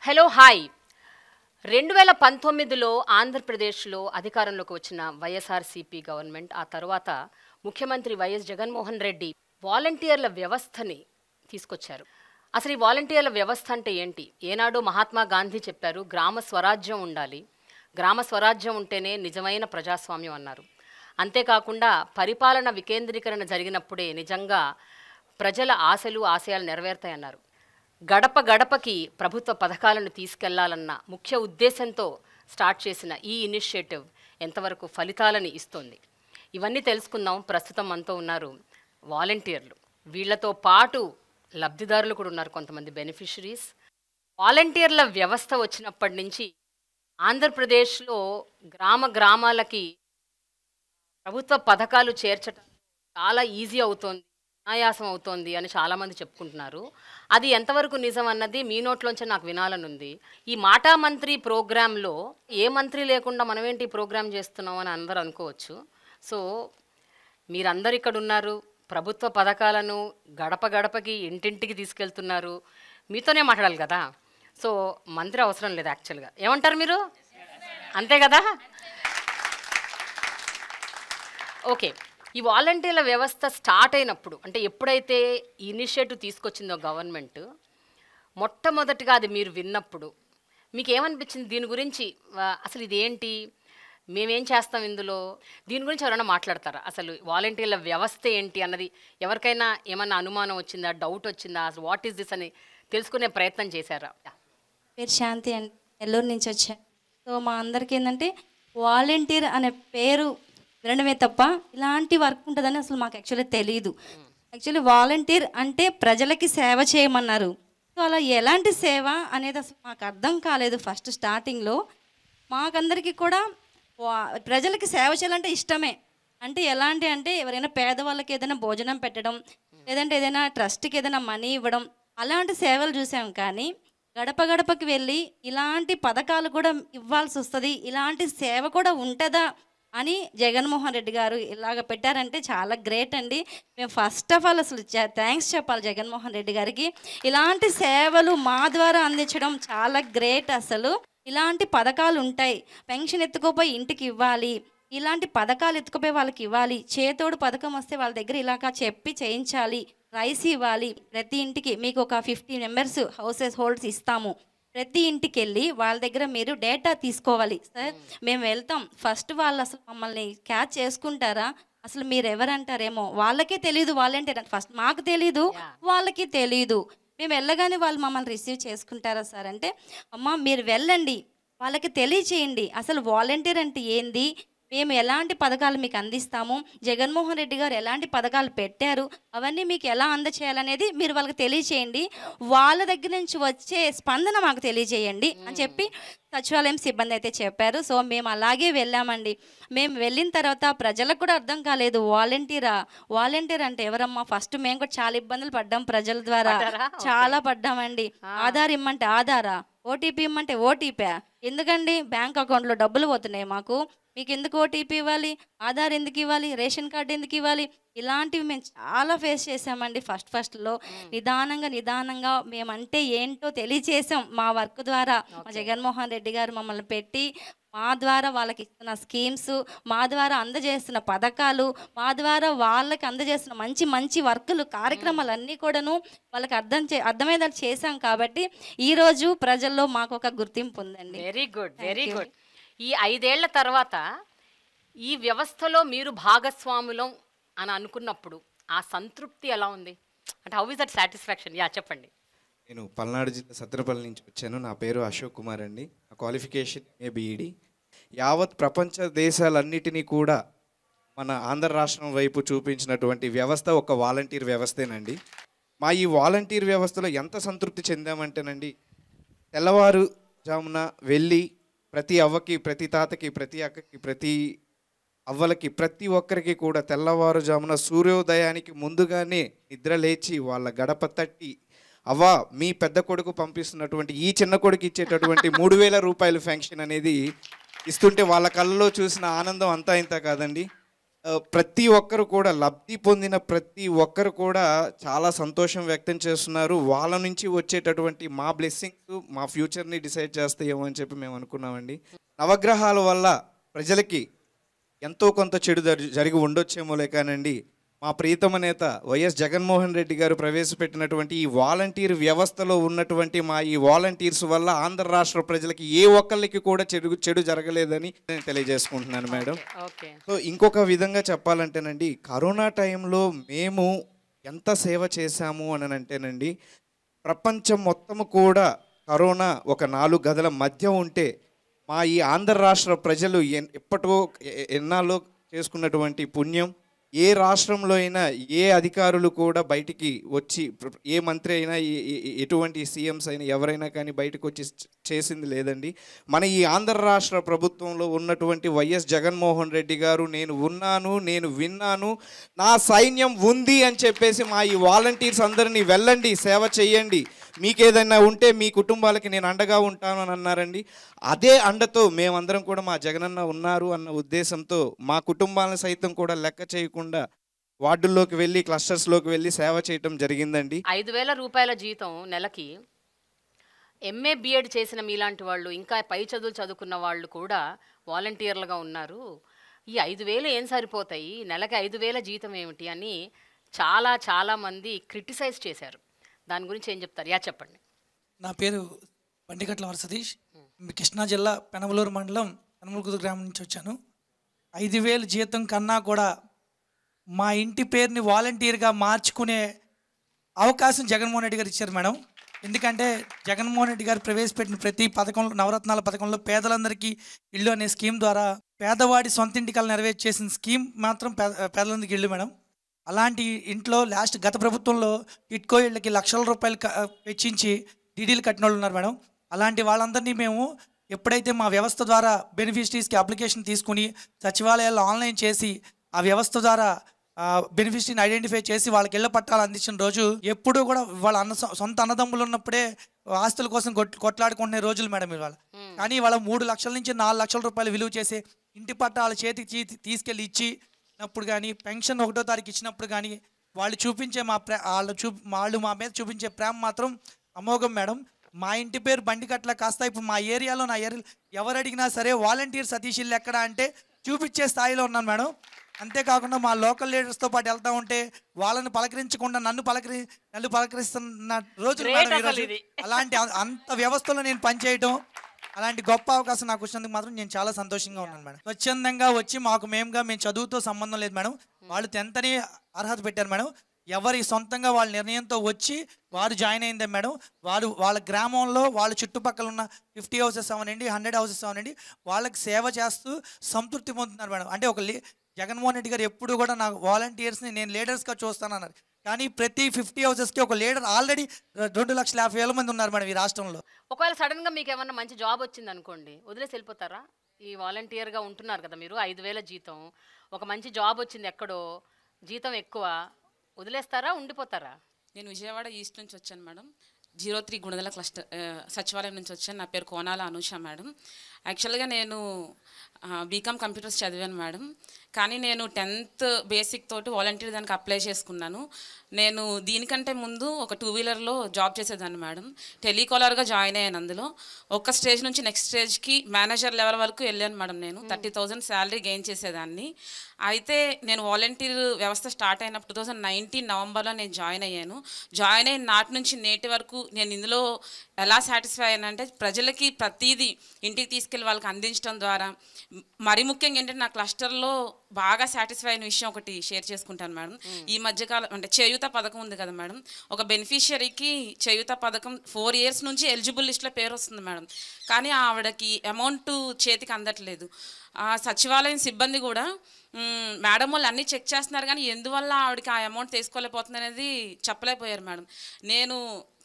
Hello hi 2019లో ఆంధ్రప్రదేశ్లో అధికారంలోకి వచ్చిన వైఎస్ఆర్సీపీ గవర్నమెంట్ ఆ తర్వాత ముఖ్యమంత్రి వైఎస్ జగన్మోహన్ రెడ్డి వాలంటీర్ల వ్యవస్థని తీసుకొచ్చారు. అసలు ఈ వాలంటీర్ల వ్యవస్థ అంటే ఏంటి? ఏనాడు మహాత్మా గాంధీ చెప్పారు, గ్రామ స్వరాజ్యం ఉండాలి, గ్రామ స్వరాజ్యం ఉంటేనే నిజమైన ప్రజాస్వామ్యం అన్నారు. అంతేకాకుండా పరిపాలన వికేంద్రీకరణ జరిగినప్పుడే నిజంగా ప్రజల ఆశలు ఆశయాలు నెరవేరుతాయన్నారు. గడప గడపకి ప్రభుత్వ పథకాలను తీసుకెళ్లాలన్న ముఖ్య ఉద్దేశంతో స్టార్ట్ చేసిన ఈ ఇనిషియేటివ్ ఎంతవరకు ఫలితాలని ఇస్తుంది, ఇవన్నీ తెలుసుకుందాం. ప్రస్తుతం మనతో ఉన్నారు వాలంటీర్లు. వీళ్లతో పాటు లబ్ధిదారులు కూడా ఉన్నారు, కొంతమంది బెనిఫిషరీస్. వాలంటీర్ల వ్యవస్థ వచ్చినప్పటి నుంచి ఆంధ్రప్రదేశ్లో గ్రామ గ్రామాలకి ప్రభుత్వ పథకాలు చేర్చడం చాలా ఈజీ అవుతోంది, అనాయాసం అవుతోంది అని చాలామంది చెప్పుకుంటున్నారు. అది ఎంతవరకు నిజం అన్నది మీ నోట్లోంచి నాకు వినాలనుంది. ఈ మాటా మంత్రి ప్రోగ్రాంలో ఏ మంత్రి లేకుండా మనమేంటి ఈ ప్రోగ్రాం చేస్తున్నాం అని అందరూ అనుకోవచ్చు. సో మీరందరు ఇక్కడ ఉన్నారు, ప్రభుత్వ పథకాలను గడప గడపకి ఇంటింటికి తీసుకెళ్తున్నారు, మీతోనే మాట్లాడాలి కదా. సో మంత్రి అవసరం లేదు యాక్చువల్గా. ఏమంటారు మీరు? అంతే కదా? ఓకే, ఈ వాలంటీర్ల వ్యవస్థ స్టార్ట్ అయినప్పుడు, అంటే ఎప్పుడైతే ఇనిషియేటివ్ తీసుకొచ్చిందో గవర్నమెంట్, మొట్టమొదటిగా అది మీరు విన్నప్పుడు మీకు ఏమనిపించింది? దీని గురించి అసలు ఇదేంటి, మేమేం చేస్తాం ఇందులో, దీని గురించి ఎవరైనా మాట్లాడతారా? అసలు వాలంటీర్ల వ్యవస్థ ఏంటి అన్నది ఎవరికైనా ఏమన్నా అనుమానం వచ్చిందా, డౌట్ వచ్చిందా, అసలు వాట్ ఈస్ దిస్ అని తెలుసుకునే ప్రయత్నం చేశారా? పేరు శాంతి అండి, నెల్లూరు నుంచి వచ్చాను. సో మా అందరికీ ఏంటంటే వాలంటీర్ అనే పేరు వినడమే తప్ప ఇలాంటి వర్క్ ఉంటుందని అసలు మాకు యాక్చువల్లీ తెలియదు. యాక్చువల్లీ వాలంటీర్ అంటే ప్రజలకి సేవ చేయమన్నారు. సో అలా ఎలాంటి సేవ అనేది అసలు మాకు అర్థం కాలేదు ఫస్ట్ స్టార్టింగ్లో. మాకందరికీ కూడా ప్రజలకి సేవ చేయాలంటే ఇష్టమే. అంటే ఎలాంటి అంటే ఎవరైనా పేదవాళ్ళకి ఏదైనా భోజనం పెట్టడం, లేదంటే ఏదైనా ట్రస్ట్కి ఏదైనా మనీ ఇవ్వడం, అలాంటి సేవలు చూసాం. కానీ గడప గడపకి వెళ్ళి ఇలాంటి పథకాలు కూడా ఇవ్వాల్సి వస్తుంది, ఇలాంటి సేవ కూడా ఉంటుందా అని జగన్మోహన్ రెడ్డి గారు ఇలాగ పెట్టారంటే చాలా గ్రేట్ అండి. మేము ఫస్ట్ ఆఫ్ ఆల్ అసలు థ్యాంక్స్ చెప్పాలి జగన్మోహన్ రెడ్డి గారికి. ఇలాంటి సేవలు మా ద్వారా అందించడం చాలా గ్రేట్. అసలు ఇలాంటి పథకాలు ఉంటాయి, పెన్షన్ ఎత్తుకోపోయి ఇంటికి ఇవ్వాలి, ఇలాంటి పథకాలు ఎత్తుకుపోయి వాళ్ళకి ఇవ్వాలి, చేతోడు పథకం వస్తే వాళ్ళ దగ్గర ఇలాగా చెప్పి చేయించాలి, రైస్ ఇవ్వాలి, ప్రతి ఇంటికి మీకు ఒక 50 మెంబర్స్ హౌసెస్ హోల్డ్స్ ఇస్తాము, ప్రతి ఇంటికి వెళ్ళి వాళ్ళ దగ్గర మీరు డేటా తీసుకోవాలి. సార్ మేము వెళ్తాం, ఫస్ట్ వాళ్ళు అసలు మమ్మల్ని క్యాచ్ చేసుకుంటారా, అసలు మీరు ఎవరంటారేమో, వాళ్ళకే తెలియదు వాలంటీర్ అంటే, ఫస్ట్ మాకు తెలీదు వాళ్ళకి తెలీదు. మేము వెళ్ళగానే వాళ్ళు మమ్మల్ని రిసీవ్ చేసుకుంటారా సార్ అంటే, అమ్మ మీరు వెళ్ళండి, వాళ్ళకి తెలియచేయండి అసలు వాలంటీర్ అంటే ఏంది, మేము ఎలాంటి పథకాలు మీకు అందిస్తాము, జగన్మోహన్ రెడ్డి గారు ఎలాంటి పథకాలు పెట్టారు, అవన్నీ మీకు ఎలా అందచేయాలనేది మీరు వాళ్ళకి తెలియచేయండి, వాళ్ళ దగ్గర నుంచి వచ్చే స్పందన మాకు తెలియజేయండి అని చెప్పి సచివాలయం సిబ్బంది అయితే చెప్పారు. సో మేము అలాగే వెళ్ళామండి. మేము వెళ్ళిన తర్వాత ప్రజలకు కూడా అర్థం కాలేదు వాలంటీర్ అంటే ఎవరమ్మా. ఫస్ట్ మేము కూడా చాలా ఇబ్బందులు పడ్డాం ప్రజల ద్వారా, చాలా పడ్డామండి. ఆధార్ ఇమ్మంటే ఆధారా, ఓటీపీ ఇమ్మంటే ఓటీపీ, ఎందుకండి బ్యాంక్ అకౌంట్లో డబ్బులు పోతున్నాయి మాకు, మీకు ఎందుకు ఓటీపీ ఇవ్వాలి, ఆధార్ ఎందుకు ఇవ్వాలి, రేషన్ కార్డు ఎందుకు ఇవ్వాలి, ఇలాంటివి మేము చాలా ఫేస్ చేసామండి. ఫస్ట్లో నిదానంగా మేమంటే ఏంటో తెలియచేసాం మా వర్క్ ద్వారా. మా జగన్మోహన్ రెడ్డి గారు మమ్మల్ని పెట్టి మా ద్వారా వాళ్ళకి ఇస్తున్న స్కీమ్స్, మా ద్వారా అందజేస్తున్న పథకాలు, మా ద్వారా వాళ్ళకి అందజేస్తున్న మంచి మంచి వర్కులు కార్యక్రమాలన్నీ కూడాను వాళ్ళకి అర్థమయ్యేలా చేశాం. కాబట్టి ఈరోజు ప్రజల్లో మాకు ఒక గుర్తింపు ఉందండి. Very good, very good. ఈ 5 ఏళ్ల తర్వాత ఈ వ్యవస్థలో మీరు భాగస్వాములం అని అనుకున్నప్పుడు ఆ సంతృప్తి ఎలా ఉంది? అంటే how is that satisfaction? Yeah చెప్పండి. నేను పల్నాడు జిల్లా సత్రపల్లి నుంచి వచ్చాను. నా పేరు అశోక్ కుమార్ అండి. నా క్వాలిఫికేషన్ బీఈడి. యావత్ ప్రపంచ దేశాలన్నిటినీ కూడా మన ఆంధ్ర రాష్ట్రం వైపు చూపించినటువంటి వ్యవస్థ ఒక వాలంటీర్ వ్యవస్థేనండి. మా ఈ వాలంటీర్ వ్యవస్థలో ఎంత సంతృప్తి చెందామంటేనండి, తెల్లవారుజామున వెళ్ళి ప్రతి అవ్వకి, ప్రతి తాతకి, ప్రతి అక్కకి, ప్రతి అవ్వలకి, ప్రతి ఒక్కరికి కూడా తెల్లవారుజామున సూర్యోదయానికి ముందుగానే నిద్ర లేచి వాళ్ళ గడప తట్టి, అవ్వ మీ పెద్ద కొడుకు పంపిస్తున్నటువంటి ఈ చిన్న కొడుకు ఇచ్చేటటువంటి 3000 రూపాయలు ఫెన్షన్ అనేది ఇస్తుంటే వాళ్ళ కళ్ళలో చూసిన ఆనందం అంతా ఇంత కాదండి. ప్రతి ఒక్కరు కూడా లబ్ధి పొందిన ప్రతి ఒక్కరు కూడా చాలా సంతోషం వ్యక్తం చేస్తున్నారు. వాళ్ళ నుంచి వచ్చేటటువంటి మా బ్లెస్సింగ్స్ మా ఫ్యూచర్ని డిసైడ్ చేస్తాయేమో అని చెప్పి మేము అనుకున్నామండి. నవగ్రహాల వల్ల ప్రజలకి ఎంతో కొంత చెడు జరిగి ఉండొచ్చేమోలే కానండి, మా ప్రీతమ నేత వైఎస్ జగన్మోహన్ రెడ్డి గారు ప్రవేశపెట్టినటువంటి ఈ వాలంటీర్ వ్యవస్థలో ఉన్నటువంటి మా ఈ వాలంటీర్స్ వల్ల ఆంధ్ర రాష్ట్ర ప్రజలకి ఏ ఒక్కళ్ళకి కూడా చెడు జరగలేదని నేను తెలియజేసుకుంటున్నాను మేడం. సో ఇంకొక విధంగా చెప్పాలంటేనండి, కరోనా టైంలో మేము ఎంత సేవ చేశాము అని అంటేనండి, ప్రపంచం మొత్తము కూడా కరోనా ఒక 4 గదుల మధ్య ఉంటే మా ఈ ఆంధ్ర రాష్ట్ర ప్రజలు ఎన్నాళ్ళో చేసుకున్నటువంటి పుణ్యం, ఏ రాష్ట్రంలో అయినా ఏ అధికారులు కూడా బయటికి వచ్చి, ఏ మంత్రి అయినా ఎటువంటి సీఎంస్ అయినా ఎవరైనా కానీ బయటకు వచ్చి చేసింది లేదండి. మన ఈ ఆంధ్ర రాష్ట్ర ప్రభుత్వంలో ఉన్నటువంటి వైఎస్ జగన్మోహన్ రెడ్డి గారు నేను ఉన్నాను, నేను విన్నాను, నా సైన్యం ఉంది అని చెప్పేసి మా ఈ వాలంటీర్స్ అందరినీ వెళ్ళండి సేవ చేయండి, మీకేదైనా ఉంటే మీ కుటుంబాలకి నేను అండగా ఉంటాను అని అన్నారండి. అదే అండతో మేమందరం కూడా మా జగనన్న ఉన్నారు అన్న ఉద్దేశంతో మా కుటుంబాలను సైతం కూడా లెక్క చేయకుండా వార్డుల్లోకి వెళ్ళి క్లస్టర్స్లోకి వెళ్ళి సేవ చేయటం జరిగిందండి. 5,000 రూపాయల జీతం నెలకి ఎంఏ బిఎడ్ చేసిన మీలాంటి వాళ్ళు, ఇంకా పై చదువులు చదువుకున్న వాళ్ళు కూడా వాలంటీర్లుగా ఉన్నారు. ఈ 5,000 ఏం సరిపోతాయి, నెలకి 5,000 జీతం ఏమిటి అని చాలామంది క్రిటిసైజ్ చేశారు. దాని గురించి ఏం చెప్తారు? చెప్పండి. నా పేరు బండిగట్ల వరసతీష్, కృష్ణా జిల్లా పెనమలూరు మండలం పెనమలూరు గ్రామం నుంచి వచ్చాను. 5,000 జీతం కన్నా కూడా మా ఇంటి పేరుని వాలంటీర్గా మార్చుకునే అవకాశం జగన్మోహన్ రెడ్డి గారు ఇచ్చారు మేడం. ఎందుకంటే జగన్మోహన్ రెడ్డి గారు ప్రవేశపెట్టిన ప్రతి పథకంలో, నవరత్నాల పథకంలో పేదలందరికీ ఇల్లు అనే స్కీమ్ ద్వారా పేదవాడి సొంత ఇంటికలు నెరవేర్చేసిన స్కీమ్ మాత్రం పేదలందరికీ ఇల్లు మేడం. అలాంటి ఇంట్లో గత ప్రభుత్వంలో టిట్కో ఇళ్ళకి లక్షల రూపాయలు వెచ్చించి డీడీలు కట్టిన వాళ్ళు ఉన్నారు మేడం. అలాంటి వాళ్ళందరినీ మేము ఎప్పుడైతే మా వ్యవస్థ ద్వారా బెనిఫిషరీస్కి అప్లికేషన్ తీసుకుని సచివాలయాల్లో ఆన్లైన్ చేసి ఆ వ్యవస్థ ద్వారా బెనిఫిషరీని ఐడెంటిఫై చేసి వాళ్ళకి ఇళ్ల పట్టాలు అందించిన రోజు, ఎప్పుడూ కూడా వాళ్ళ సొంత అన్నదమ్ములు ఉన్నప్పుడే ఆస్తుల కోసం కొట్లాడుకునే రోజులు మేడం ఇవాళ. కానీ వాళ్ళ 3 లక్షల నుంచి 4 లక్షల రూపాయలు విలువ చేసే ఇంటి పట్టాల చేతికి తీసుకెళ్ళి ఇచ్చినప్పుడు కానీ, పెన్షన్ 1వ తారీఖు ఇచ్చినప్పుడు కానీ వాళ్ళు చూపించే వాళ్ళు మా మీద చూపించే ప్రేమ మాత్రం అమోఘం మేడం. మా ఇంటి పేరు బండిగట్ల కాస్త ఇప్పుడు మా ఏరియాలో, నా ఏరియాలో ఎవరు అడిగినా సరే వాలంటీర్ సతీష్ ఇల్లు ఎక్కడ అంటే చూపించే స్థాయిలో ఉన్నాను మేడం. అంతేకాకుండా మా లోకల్ లీడర్స్తో పాటు వెళ్తూ ఉంటే వాళ్ళని పలకరించకుండా నన్ను పలకరిస్తున్న రోజులు మేడం ఈరోజు. అలాంటి అంత వ్యవస్థలో నేను పనిచేయటం, అలాంటి గొప్ప అవకాశం నాకు వచ్చినందుకు మాత్రం నేను చాలా సంతోషంగా ఉన్నాను మేడం. స్వచ్ఛందంగా వచ్చి మేము చదువుతో సంబంధం లేదు మేడం. వాళ్ళు 10th అని అర్హత పెట్టారు మేడం. ఎవరి సొంతంగా వాళ్ళ నిర్ణయంతో వచ్చి వారు జాయిన్ అయిందే మేడం. వాళ్ళ గ్రామంలో వాళ్ళ చుట్టుపక్కల ఉన్న 50 హౌసెస్ అవనండి, 100 హౌసెస్ అవనండి, వాళ్ళకి సేవ చేస్తూ సంతృప్తి పొందుతున్నారు మేడం. అంటే జగన్మోహన్ రెడ్డి గారు ఎప్పుడు కూడా నాకు వాలంటీర్స్ని నేను లీడర్స్గా చూస్తానన్నారు. కానీ ప్రతి 50 హౌసెస్కి ఒక లీడర్ ఆల్రెడీ 2,50,000 మంది ఉన్నారు మేడం ఈ రాష్ట్రంలో. ఒకవేళ సడన్గా మీకు ఏమన్నా మంచి జాబ్ వచ్చింది అనుకోండి, వదిలేసి వెళ్ళిపోతారా? ఈ వాలంటీర్గా ఉంటున్నారు కదా మీరు, 5,000 జీతం, ఒక మంచి జాబ్ వచ్చింది ఎక్కడో, జీతం ఎక్కువ, వదిలేస్తారా, ఉండిపోతారా? నేను విజయవాడ ఈస్ట్ నుంచి వచ్చాను మేడం. 03 గుణదల క్లస్టర్ సచివాలయం నుంచి వచ్చాను. నా పేరు కోనాల అనూష మేడం. యాక్చువల్గా నేను బీకామ్ కంప్యూటర్స్ చదివాను మేడం. కానీ నేను 10th బేసిక్ తోటి వాలంటీర్ దానికి అప్లై చేసుకున్నాను. నేను దీనికంటే ముందు ఒక 2 వీలర్లో జాబ్ చేసేదాన్ని మేడం. టెలికాలర్గా జాయిన్ అయ్యాను. అందులో ఒక స్టేజ్ నుంచి నెక్స్ట్ స్టేజ్కి మేనేజర్ లెవెల్ వరకు వెళ్ళాను మేడం. నేను 30,000 శాలరీ గెయిన్ చేసేదాన్ని. అయితే నేను వాలంటీర్ వ్యవస్థ స్టార్ట్ అయినప్పుడు 2019 నవంబర్లో నేను జాయిన్ అయ్యాను. జాయిన్ అయిన నాటి నుంచి నేటి వరకు నేను ఇందులో ఎలా సాటిస్ఫై అయ్యానంటే, ప్రజలకి ప్రతిదీ ఇంటికి తీసుకెళ్ళి వాళ్ళకి అందించడం ద్వారా, మరి ముఖ్యంగా ఏంటంటే నా క్లస్టర్లో బాగా సాటిస్ఫై అయిన విషయం ఒకటి షేర్ చేసుకుంటాను మేడం. ఈ మధ్యకాలం అంటే చేయూత పథకం ఉంది కదా మేడం, ఒక బెనిఫిషియరీకి చేయూత పథకం 4 years నుంచి ఎలిజిబుల్ లిస్ట్లో పేరు వస్తుంది మేడం. కానీ ఆవిడకి అమౌంట్ చేతికి అందట్లేదు. సచివాలయం సిబ్బంది కూడా మేడం వాళ్ళు అన్నీ చెక్ చేస్తున్నారు, కానీ ఎందువల్ల ఆవిడకి ఆ అమౌంట్ తీసుకోలేకపోతుంది అనేది చెప్పలేకపోయారు మేడం. నేను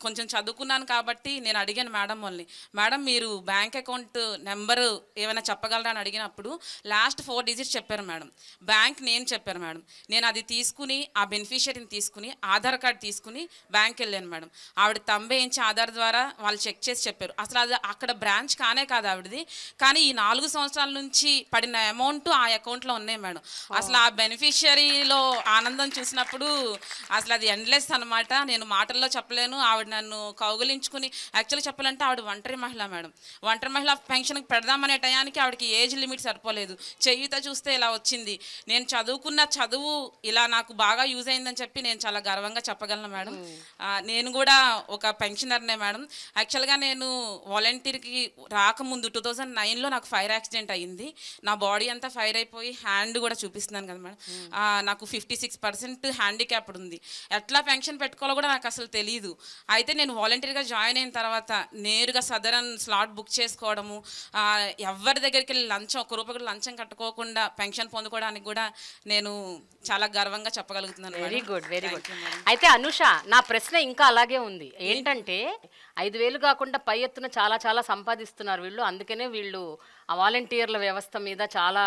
కొంచెం చదువుకున్నాను కాబట్టి నేను అడిగాను మేడం వాళ్ళని, మేడం మీరు బ్యాంక్ అకౌంట్ నెంబరు ఏమైనా చెప్పగలరా అని అడిగినప్పుడు లాస్ట్ 4 digits చెప్పారు మేడం. బ్యాంక్ నేమ్ చెప్పారు మేడం. నేను అది తీసుకుని ఆ బెనిఫిషియరీని తీసుకుని ఆధార్ కార్డ్ తీసుకుని బ్యాంక్ వెళ్ళాను మేడం. ఆవిడ తంబేయించి ఆధార్ ద్వారా వాళ్ళు చెక్ చేసి చెప్పారు. అసలు అది అక్కడ బ్రాంచ్ కానే కాదు ఆవిడది, కానీ ఈ 4 సంవత్సరాల నుంచి పడిన అమౌంట్ ఆ అకౌంట్లో ఉన్నాయి మేడం. అసలు ఆ బెనిఫిషియరీలో ఆనందం చూసినప్పుడు అసలు అది ఎండ్లెస్ అనమాట. నేను మాటల్లో చెప్పలేను. ఆవిడ నన్ను కౌగులించుకుని, యాక్చువల్గా చెప్పాలంటే ఆవిడ ఒంటరి మహిళ మేడం. ఒంటరి మహిళ పెన్షన్కి పెడదామనే టయానికి ఆవిడకి ఏజ్ లిమిట్ సరిపోలేదు. చేయూత చూస్తే ఇలా వచ్చింది. నేను చదువుకున్న చదువు ఇలా నాకు బాగా యూజ్ అయిందని చెప్పి నేను చాలా గర్వంగా చెప్పగలను మేడం. నేను కూడా ఒక పెన్షనర్నే మేడం. యాక్చువల్గా నేను వాలంటీర్కి రాకముందు 2009లో నాకు ఫైర్ యాక్సిడెంట్ అయ్యింది. నా బాడీ అంతా ఫైర్ అయిపోయి హ్యాండ్ కూడా చూపిస్తున్నాను కదా మేడం. నాకు 56% హ్యాండిక్యాప్డ్ ఉంది. ఎట్లా పెన్షన్ పెట్టుకోవాలో కూడా నాకు అసలు తెలియదు. అయితే నేను వాలంటీర్గా జాయిన్ అయిన తర్వాత నేరుగా సదరన్ స్లాట్ బుక్ చేసుకోవడము, ఎవరి దగ్గరికి వెళ్ళి లంచం, ఒక్క రూపాయి కూడా లంచం కట్టుకోకుండా పెన్షన్ పొందుకోవడానికి కూడా నేను చాలా గర్వంగా చెప్పగలుగుతున్నాను. Very good, very good. అయితే అనుష, నా ప్రశ్న ఇంకా అలాగే ఉంది. ఏంటంటే 5,000 కాకుండా పై ఎత్తున చాలా చాలా సంపాదిస్తున్నారు వీళ్ళు. అందుకనే వీళ్ళు ఆ వాలంటీర్ల వ్యవస్థ మీద చాలా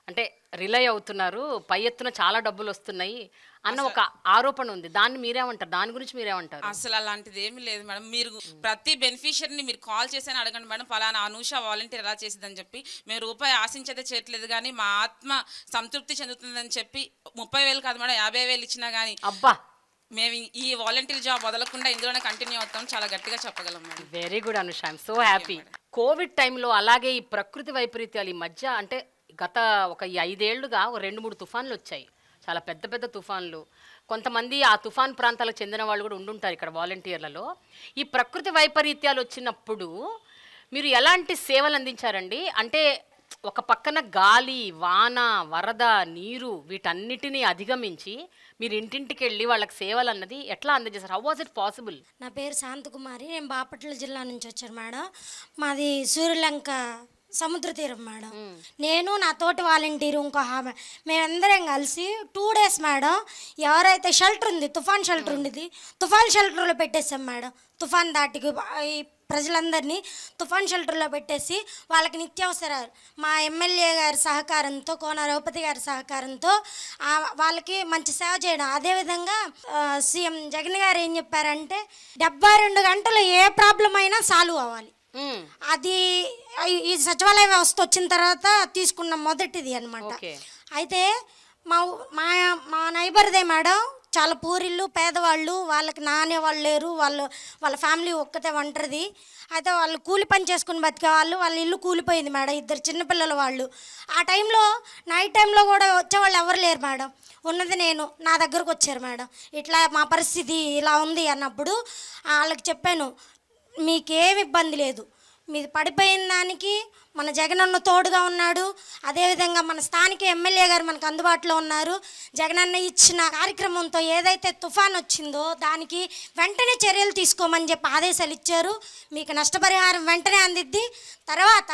అంటే రిలై అవుతున్నారు, పై ఎత్తున చాలా డబ్బులు వస్తున్నాయి అన్న ఒక ఆరోపణ ఉంది. దాన్ని మీరేమంటారు? దాని గురించి మీరేమంటారు? అసలు అలాంటిది ఏమీ లేదు మేడం. మీరు ప్రతి బెనిఫిషియరీని మీరు కాల్ చేసి అడగండి మేడం, ఫలానా అనూష వాలంటీర్ ఎలా చేసిందని చెప్పి. మేము రూపాయి ఆశించదే చేయట్లేదు, కానీ మా ఆత్మ సంతృప్తి చెందుతుందని చెప్పి 30,000 కాదు మేడం, 50,000 ఇచ్చినా కానీ అబ్బా, మేము ఈ వాలంటీర్ జాబ్ వదలకుండా ఇందులోనే కంటిన్యూ అవుతాం, చాలా గట్టిగా చెప్పగలం madam. Very good Anusha, I'm so happy. Covid టైంలో అలాగే ఈ ప్రకృతి వైపరీత్యాలు ఈ మధ్య అంటే గత ఒక 5 ఏళ్లుగా 2-3 తుఫాన్లు వచ్చాయి, చాలా పెద్ద పెద్ద తుఫాన్లు. కొంతమంది ఆ తుఫాన్ ప్రాంతాలకు చెందిన వాళ్ళు కూడా ఉండుంటారు ఇక్కడ వాలంటీర్లలో. ఈ ప్రకృతి వైపరీత్యాలు వచ్చినప్పుడు మీరు ఎలాంటి సేవలు అందించారండి? అంటే ఒక పక్కన గాలి, వాన, వరద, నీరు వీటన్నిటినీ అధిగమించి మీరు ఇంటింటికి వెళ్ళి వాళ్ళకి సేవలు అన్నది ఎట్లా అందజేశారు? How was it possible? నా పేరు శాంతకుమారి, నేను బాపట్ల జిల్లా నుంచి వచ్చాను మేడం. మాది సూర్యలంక సముద్ర తీరం మేడం. నేను నా తోటి వాలంటీరు ఇంకో ఆమె, మేమందరం కలిసి 2 డేస్ మేడం ఎవరైతే షెల్టర్ ఉంది, తుఫాన్ షెల్టర్ ఉండేది, తుఫాన్ షెల్టర్లో పెట్టేసాం మేడం. తుఫాన్ దాటికి ఈ ప్రజలందరినీ తుఫాన్ షెల్టర్లో పెట్టేసి వాళ్ళకి నిత్యావసరాలు మా ఎమ్మెల్యే గారి సహకారంతో, కోన రఘుపతి గారి సహకారంతో వాళ్ళకి మంచి సేవ చేయడం. అదేవిధంగా సీఎం జగన్ గారు ఏం చెప్పారంటే 72 గంటలు ఏ ప్రాబ్లం అయినా సాల్వ్ అవ్వాలి. అది ఈ సచివాలయ వ్యవస్థ వచ్చిన తర్వాత తీసుకున్న మొదటిది అనమాట. అయితే మా మా మా నైబర్దే మేడం చాలా పూరిళ్ళు, పేదవాళ్ళు, వాళ్ళకి నానే వాళ్ళు లేరు, వాళ్ళ ఫ్యామిలీ ఒక్కతే ఒంటరిది. అయితే వాళ్ళు కూలి పని చేసుకుని బతికే వాళ్ళు, వాళ్ళ ఇల్లు కూలిపోయింది మేడం, 2 చిన్నపిల్లల వాళ్ళు. ఆ టైంలో నైట్ టైంలో కూడా వచ్చేవాళ్ళు ఎవరు లేరు మేడం, ఉన్నది నేను. నా దగ్గరకు వచ్చారు మేడం, ఇట్లా మా పరిస్థితి ఇలా ఉంది అన్నప్పుడు వాళ్ళకి చెప్పాను, మీకేం ఇబ్బంది లేదు, మీది పడిపోయిన దానికి మన జగనన్న తోడుగా ఉన్నాడు. అదేవిధంగా మన స్థానిక ఎమ్మెల్యే గారు మనకు అందుబాటులో ఉన్నారు. జగనన్న ఇచ్చిన కార్యక్రమంతో ఏదైతే తుఫాన్ వచ్చిందో దానికి వెంటనే చర్యలు తీసుకోమని చెప్పి ఆదేశాలు ఇచ్చారు. మీకు నష్టపరిహారం వెంటనే అందిద్ది. తర్వాత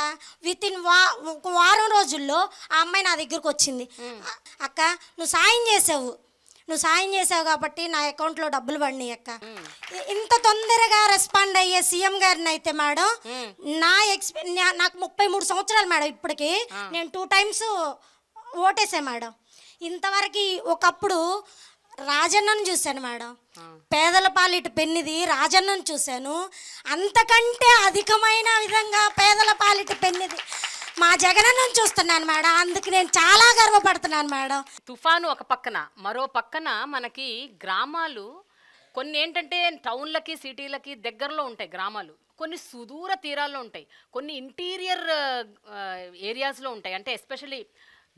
వితిన్ ఒక వారం రోజుల్లో ఆ అమ్మాయి నా దగ్గరకు వచ్చింది, అక్క నువ్వు సాయం చేసావు కాబట్టి నా అకౌంట్లో డబ్బులు పడినాయి అక్క. ఇంత తొందరగా రెస్పాండ్ అయ్యే సీఎం గారిని అయితే మేడం నాకు 33 సంవత్సరాలు మేడం, ఇప్పటికి నేను 2 టైమ్స్ ఓటేసా మేడం. ఇంతవరకు ఒకప్పుడు రాజన్నను చూశాను మేడం, పేదల పాలిట పెన్నిది రాజన్నను చూశాను. అంతకంటే అధికమైన విధంగా పేదల పాలిట పెన్నిది మా జగనన్నను చూస్తున్నాను మేడం. అందుకు నేను చాలా గర్వపడుతున్నాను మేడం. తుఫాను ఒక పక్కన, మరో పక్కన మనకి గ్రామాలు కొన్ని ఏంటంటే టౌన్లకి సిటీలకి దగ్గరలో ఉంటాయి గ్రామాలు, కొన్ని సుదూర తీరాల్లో ఉంటాయి, కొన్ని ఇంటీరియర్ ఏరియాస్లో ఉంటాయి. అంటే ఎస్పెషల్లీ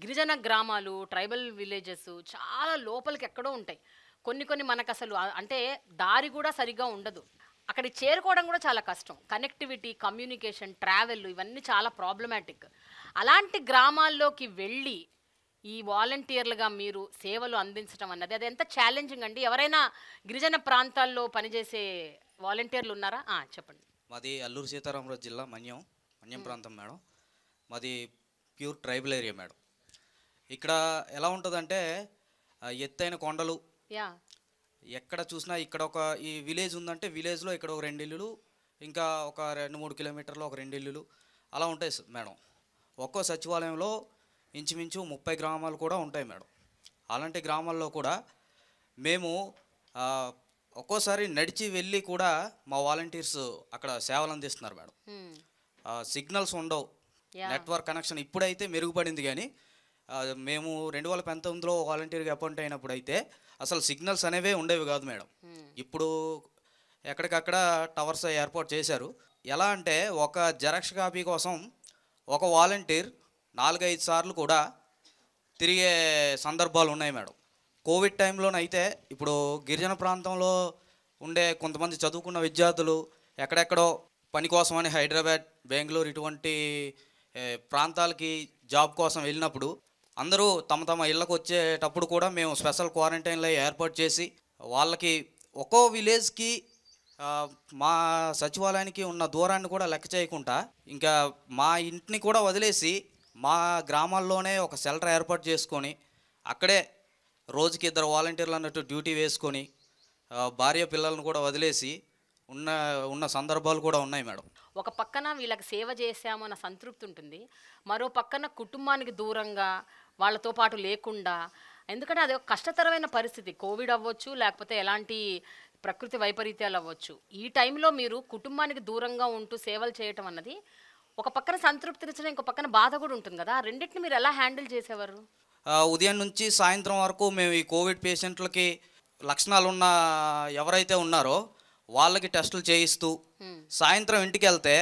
గిరిజన గ్రామాలు, ట్రైబల్ విలేజెస్ చాలా లోపలికి ఎక్కడో ఉంటాయి. కొన్ని మనకు అసలు అంటే దారి కూడా సరిగ్గా ఉండదు, అక్కడికి చేరుకోవడం కూడా చాలా కష్టం. కనెక్టివిటీ, కమ్యూనికేషన్, ట్రావెల్ ఇవన్నీ చాలా ప్రాబ్లమాటిక్. అలాంటి గ్రామాల్లోకి వెళ్ళి ఈ వాలంటీర్లుగా మీరు సేవలు అందించడం అన్నది అది ఎంత ఛాలెంజింగ్ అండి? ఎవరైనా గిరిజన ప్రాంతాల్లో పనిచేసే వాలంటీర్లు ఉన్నారా? చెప్పండి. మాది అల్లూరు సీతారామరాజు జిల్లా మన్యం ప్రాంతం మేడం. మాది ప్యూర్ ట్రైబల్ ఏరియా మేడం. ఇక్కడ ఎలా ఉంటుందంటే ఎత్తైన కొండలు, ఎక్కడ చూసినా ఇక్కడ ఒక ఈ విలేజ్ ఉందంటే విలేజ్లో ఇక్కడ ఒక 2 ఇల్లులు, ఇంకా ఒక 2-3 కిలోమీటర్లో ఒక 2 ఇల్లులు అలా ఉంటాయి మేడం. ఒక్కో సచివాలయంలో ఇంచుమించు 30 గ్రామాలు కూడా ఉంటాయి మేడం. అలాంటి గ్రామాల్లో కూడా మేము ఒక్కోసారి నడిచి వెళ్ళి కూడా మా వాలంటీర్స్ అక్కడ సేవలు అందిస్తున్నారు మేడం. సిగ్నల్స్ ఉండవు, నెట్వర్క్ కనెక్షన్ ఇప్పుడైతే మెరుగుపడింది, కానీ మేము 2019లో వాలంటీర్గా అపాయింట్ అయినప్పుడు అయితే అసలు సిగ్నల్స్ అనేవే ఉండేవి కాదు మేడం. ఇప్పుడు ఎక్కడికక్కడ టవర్స్ ఏర్పాటు చేశారు. ఎలా అంటే ఒక జెరాక్స్ కాపీ కోసం ఒక వాలంటీర్ 4-5 సార్లు కూడా తిరిగే సందర్భాలు ఉన్నాయి మేడం. కోవిడ్ టైంలోనైతే ఇప్పుడు గిరిజన ప్రాంతంలో ఉండే కొంతమంది చదువుకున్న విద్యార్థులు ఎక్కడెక్కడో పని కోసం అని హైదరాబాద్, బెంగళూరు ఇటువంటి ప్రాంతాలకి జాబ్ కోసం వెళ్ళినప్పుడు అందరూ తమ తమ ఇళ్ళకు వచ్చేటప్పుడు కూడా మేము స్పెషల్ క్వారంటైన్లో ఏర్పాటు చేసి వాళ్ళకి ఒక్కో విలేజ్కి మా సచివాలయానికి ఉన్న దూరాన్ని కూడా లెక్క చేయకుండా ఇంకా మా ఇంటిని కూడా వదిలేసి మా గ్రామాల్లోనే ఒక షెల్టర్ ఏర్పాటు చేసుకొని అక్కడే రోజుకి 2 వాలంటీర్లు అన్నట్టు డ్యూటీ వేసుకొని భార్య పిల్లలను కూడా వదిలేసి ఉన్న సందర్భాలు కూడా ఉన్నాయి మేడం. ఒక పక్కన వీళ్ళకి సేవ చేశాము అన్న సంతృప్తి ఉంటుంది, మరో పక్కన కుటుంబానికి దూరంగా వాళ్ళతో పాటు లేకుండా, ఎందుకంటే అది ఒక కష్టతరమైన పరిస్థితి. కోవిడ్ అవ్వచ్చు, లేకపోతే ఎలాంటి ప్రకృతి వైపరీత్యాలు అవ్వచ్చు. ఈ టైంలో మీరు కుటుంబానికి దూరంగా ఉంటూ సేవలు చేయటం అన్నది ఒక పక్కన సంతృప్తినిచ్చిన, ఇంకో పక్కన బాధ కూడా ఉంటుంది కదా. రెండింటిని మీరు ఎలా హ్యాండిల్ చేసేవారు? ఉదయం నుంచి సాయంత్రం వరకు మేము ఈ కోవిడ్ పేషెంట్లకి లక్షణాలు ఉన్న ఎవరైతే ఉన్నారో వాళ్ళకి టెస్టులు చేయిస్తూ సాయంత్రం ఇంటికి వెళ్తే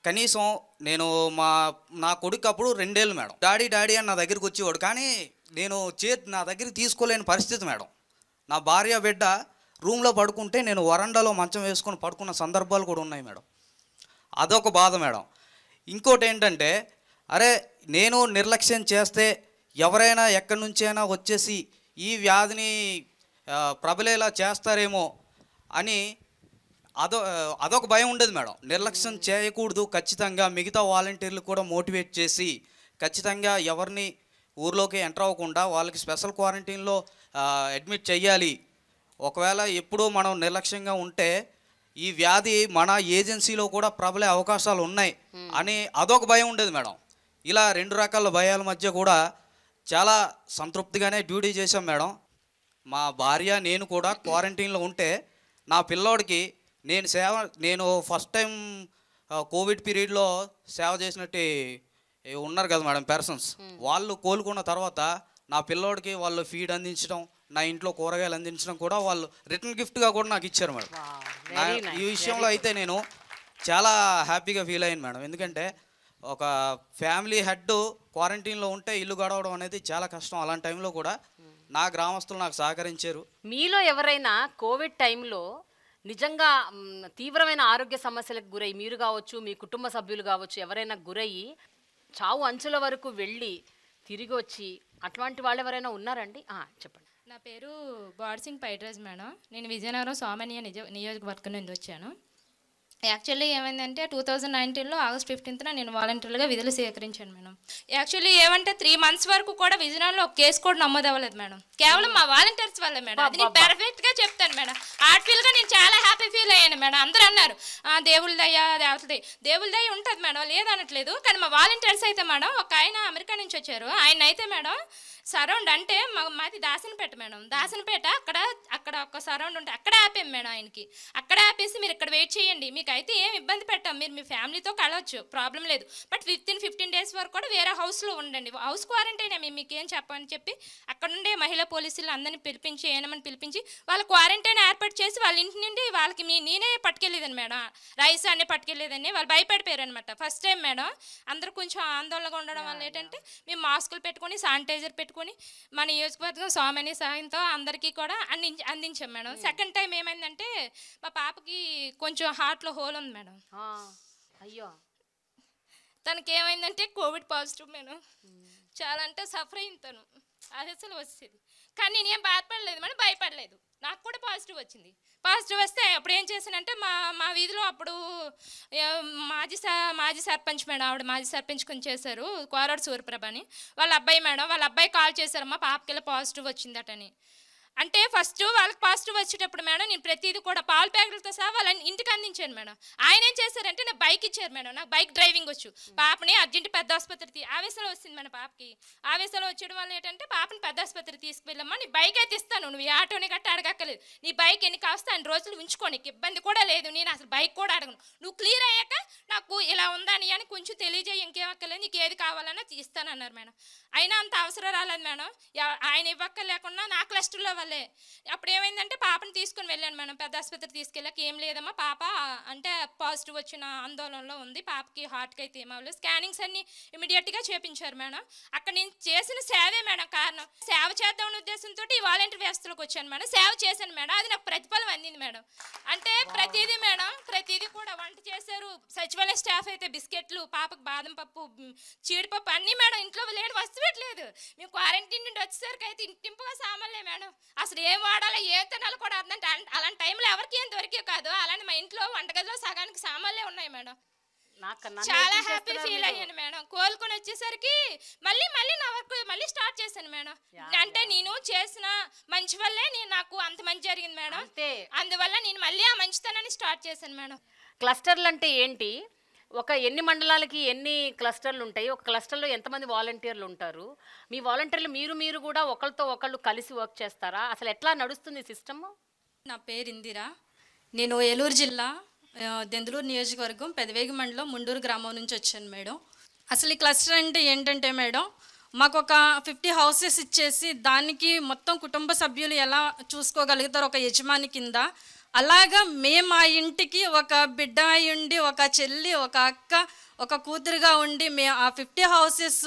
కనీసం నేను నా కొడుకు అప్పుడు 2 ఏళ్ళు మేడం, డాడీ అని నా దగ్గరికి వచ్చేవాడు, కానీ నేను నా దగ్గరికి తీసుకోలేని పరిస్థితి మేడం. నా భార్య బిడ్డ రూమ్లో పడుకుంటే నేను వరండాలో మంచం వేసుకొని పడుకున్న సందర్భాలు కూడా ఉన్నాయి మేడం. అదొక బాధ మేడం. ఇంకోటి ఏంటంటే, అరే నేను నిర్లక్ష్యం చేస్తే ఎవరైనా ఎక్కడి నుంచైనా వచ్చేసి ఈ వ్యాధిని ప్రబలేలా చేస్తారేమో అని అదొక భయం ఉండేది మేడం. నిర్లక్ష్యం చేయకూడదు, ఖచ్చితంగా మిగతా వాలంటీర్లు కూడా మోటివేట్ చేసి ఖచ్చితంగా ఎవరిని ఊర్లోకి ఎంటర్ అవ్వకుండా వాళ్ళకి స్పెషల్ క్వారంటైన్లో అడ్మిట్ చెయ్యాలి. ఒకవేళ ఎప్పుడూ మనం నిర్లక్ష్యంగా ఉంటే ఈ వ్యాధి మన ఏజెన్సీలో కూడా ప్రబలే అవకాశాలు ఉన్నాయి అని అదొక భయం ఉండేది మేడం. ఇలా 2 రకాల భయాల మధ్య కూడా చాలా సంతృప్తిగానే డ్యూటీ చేశాం మేడం. మా భార్య నేను కూడా క్వారంటైన్లో ఉంటే నా పిల్లోడికి నేను ఫస్ట్ టైం కోవిడ్ పీరియడ్లో సేవ చేసినట్టు ఉన్నారు కదా మేడం పర్సన్స్, వాళ్ళు కోలుకున్న తర్వాత నా పిల్లోడికి వాళ్ళు ఫీడ్ అందించడం, నా ఇంట్లో కూరగాయలు అందించడం కూడా వాళ్ళు రిటర్న్ గిఫ్ట్గా కూడా నాకు ఇచ్చారు మేడం. ఈ విషయంలో అయితే నేను చాలా హ్యాపీగా ఫీల్ అయ్యాను మేడం. ఎందుకంటే ఒక ఫ్యామిలీ హెడ్ క్వారంటైన్లో ఉంటే ఇల్లు గడవడం అనేది చాలా కష్టం. అలాంటి టైంలో కూడా నా గ్రామస్తులు నాకు సహకరించారు. మీలో ఎవరైనా కోవిడ్ టైంలో నిజంగా తీవ్రమైన ఆరోగ్య సమస్యలకు గురై, మీరు కావచ్చు, మీ కుటుంబ సభ్యులు కావచ్చు, ఎవరైనా గురయ్యి చావు అంచుల వరకు వెళ్ళి తిరిగి వచ్చి అట్లాంటి వాళ్ళు ఎవరైనా ఉన్నారండి? చెప్పండి. నా పేరు బాడ్సింగ్ పైడ్రాజ్ మేడం. నేను విజయనగరం సోమనియ నియోజకవర్గం నుండి వచ్చాను. యాక్చువల్లీ ఏమైందంటే 2019లో ఆగస్ట్ 15న నేను వాలంటీర్గా విధులు స్వీకరించాను మేడం. యాక్చువల్లీ ఏమంటే 3 months వరకు కూడా విజయనగరంలో ఒక కేసు కూడా నమోదు అవ్వలేదు మేడం. కేవలం మా వాలంటీర్స్ వల్ల మేడం. అది నేను పర్ఫెక్ట్గా చెప్తాను మేడం. ఆర్ట్ఫీల్గా నేను చాలా హ్యాపీ ఫీల్ అయ్యాను మేడం. అందరూ అన్నారు దేవుళ్ళ దయ్యా దేవుళ్ళ దయ్య ఉంటుంది మేడం, లేదనట్లేదు. కానీ మా వాలంటీర్స్ అయితే మేడం, ఒక ఆయన అమెరికా నుంచి వచ్చారు, ఆయన అయితే మేడం సరౌండ్ అంటే మాది దాసనపేట మేడం. దాసనపేట అక్కడ ఒక సరౌండ్ ఉంటే అక్కడ ఆపాం మేడం ఆయనకి. అక్కడ ఆపేసి మీరు ఇక్కడ వెయిట్ చేయండి, మీకు అయితే ఏం ఇబ్బంది పెట్టాం, మీరు మీ ఫ్యామిలీతో కలవచ్చు, ప్రాబ్లం లేదు, బట్ 15 days వరకు కూడా వేరే హౌస్లో ఉండండి, హౌస్ క్వారంటైన్ మేము మీకు ఏం చెప్పని చెప్పి అక్కడ ఉండే మహిళా పోలీసులు అందరినీ పిలిపించి ఏమని పిలిపించి వాళ్ళ క్వారంటైన్ ఏర్పాటు చేసి వాళ్ళ ఇంటి నుండి వాళ్ళకి నేనే పట్టుకెళ్ళేదని మేడం, రైస్ అన్నీ పట్టుకెళ్ళేదని. వాళ్ళు భయపడిపోయారు అనమాట ఫస్ట్ టైం మేడం. అందరూ కొంచెం ఆందోళనగా ఉండడం వల్ల ఏంటంటే మేము మాస్కులు పెట్టుకొని శానిటైజర్ పెట్టుకొని మన నియోజకవర్గం సోమని సాయంతో అందరికీ కూడా అందించాం మేడం. సెకండ్ టైం ఏమైందంటే మా పాపకి కొంచెం హార్ట్లో హోల్ ఉంది మేడం. అయ్యో, తనకి ఏమైందంటే కోవిడ్ పాజిటివ్ మేడం. చాలా అంటే సఫర్ అయింది తను, అది అసలు వచ్చేది. కానీ నేనేం బాధపడలేదు మేడం, భయపడలేదు. నాకు కూడా పాజిటివ్ వచ్చింది. పాజిటివ్ వస్తే అప్పుడు ఏం చేశానంటే మా వీధిలో అప్పుడు మాజీ సర్పంచ్ మేడం, ఆవిడ మాజీ సర్పంచ్ కొంచెం చేశారు, కోరాడు సూర్యప్రభ అని, వాళ్ళ అబ్బాయి మేడం, వాళ్ళ అబ్బాయి కాల్ చేశారు, మా పాపకి పాజిటివ్ వచ్చిందటని. అంటే ఫస్ట్ వాళ్ళకి పాజిటివ్ వచ్చేటప్పుడు మేడం నేను ప్రతిదీ కూడా పాల ప్యాకెట్లతో సహా వాళ్ళని ఇంటికి అందించాను మేడం. ఆయన ఏం చేశారంటే నాకు బైక్ ఇచ్చారు మేడం. నాకు బైక్ డ్రైవింగ్ వచ్చు. పాపని అర్జెంట్ పెద్ద ఆసుపత్రికి ఆవేశంలో వచ్చింది మేడం. పాపకి ఆవేశంలో వచ్చేయడం వల్ల ఏంటంటే పాపని పెద్ద ఆసుపత్రికి తీసుకువెళ్ళమ్మా, నీ బైక్ అయితే ఇస్తాను, నువ్వు ఈ ఆటోని గట్ట అడగక్కలేదు, నీ బైక్ ఎన్ని కాస్తా అన్ని రోజులు ఉంచుకో, నీకు ఇబ్బంది కూడా లేదు, నేను అసలు బైక్ కూడా అడగను, నువ్వు క్లియర్ అయ్యాక నాకు ఇలా ఉందని అని కొంచెం తెలియజేయి, ఇంకేం అక్కర్లేదు, నీకు ఏది కావాలన్నా ఇస్తానన్నారు మేడం. అయినా అంత అవసరం రాలేదు మేడం. ఆయన ఇవ్వక్కర్లేకుండా నా క్లస్టర్లో వల్లే. అప్పుడు ఏమైందంటే పాపని తీసుకుని వెళ్ళాను మేడం. పెద్ద ఆసుపత్రికి తీసుకెళ్ళాక ఏం లేదమ్మా, పాప అంటే పాజిటివ్ వచ్చిన ఆందోళనలో ఉంది, పాపకి హార్ట్కి అయితే ఏమవ్వలేదు, స్కానింగ్స్ అన్ని ఇమీడియట్గా చేపించారు మేడం. అక్కడ నేను చేసిన సేవే మేడం కారణం. సేవ చేద్దామనే ఉద్దేశంతో ఈ వాలంటీర్ వ్యవస్థలోకి వచ్చాను మేడం. సేవ చేశాను మేడం, అది నాకు ప్రతిఫలం అందింది మేడం. అంటే ప్రతిదీ మేడం, ప్రతిదీ కూడా వంట చేశారు. సచివాలయ స్టాఫ్ అయితే బిస్కెట్లు, పాపకు బాదం పప్పు, జీడిపప్పు అన్నీ మేడం. ఇంట్లో లేని వస్తువు పెట్టలేదు. మేము క్వారంటైన్ నుండి వచ్చేసరికి అయితే ఇంటింపుగా సామాన్లే మేడం. అసలు ఏం వాడాలో ఏ తినాలో కూడా అర్థం. అలాంటి టైంలో ఎవరికి ఏం దొరికే కాదు. అలాంటి మా ఇంట్లో వంటగదిలో సగానికి సామాన్లే ఉన్నాయి మేడం. చాలా హ్యాపీ ఫీల్ అయ్యాను మేడం. కోలుకొని వచ్చేసరికి మళ్ళీ నా వర్క్ మళ్ళీ స్టార్ట్ చేశాను మేడం. అంటే నేను చేసిన మంచి వల్లే నాకు అంత మంచి జరిగింది మేడం. అందువల్ల నేను మళ్ళీ ఆ మంచితనాన్ని స్టార్ట్ చేశాను మేడం. క్లస్టర్లు అంటే ఏంటి? ఒక ఎన్ని మండలాలకి ఎన్ని క్లస్టర్లు ఉంటాయి? ఒక క్లస్టర్లో ఎంతమంది వాలంటీర్లు ఉంటారు? మీ వాలంటీర్లు మీరు కూడా ఒకరితో ఒకళ్ళు కలిసి వర్క్ చేస్తారా? అసలు ఎట్లా నడుస్తుంది సిస్టమ్? నా పేరు ఇందిరా. నేను ఏలూరు జిల్లా దెందులూరు నియోజకవర్గం పెదవేగి మండలం ముండూరు గ్రామం నుంచి వచ్చాను మేడం. అసలు ఈ క్లస్టర్ అంటే ఏంటంటే మేడం, మాకు ఒక 50 హౌసెస్ ఇచ్చేసి దానికి మొత్తం కుటుంబ సభ్యులు ఎలా చూసుకోగలుగుతారు ఒక యజమాని కింద, అలాగా మేము ఆ ఇంటికి ఒక బిడ్డ ఉండి, ఒక చెల్లి, ఒక అక్క, ఒక కూతురుగా ఉండి మేము ఆ 50 హౌసెస్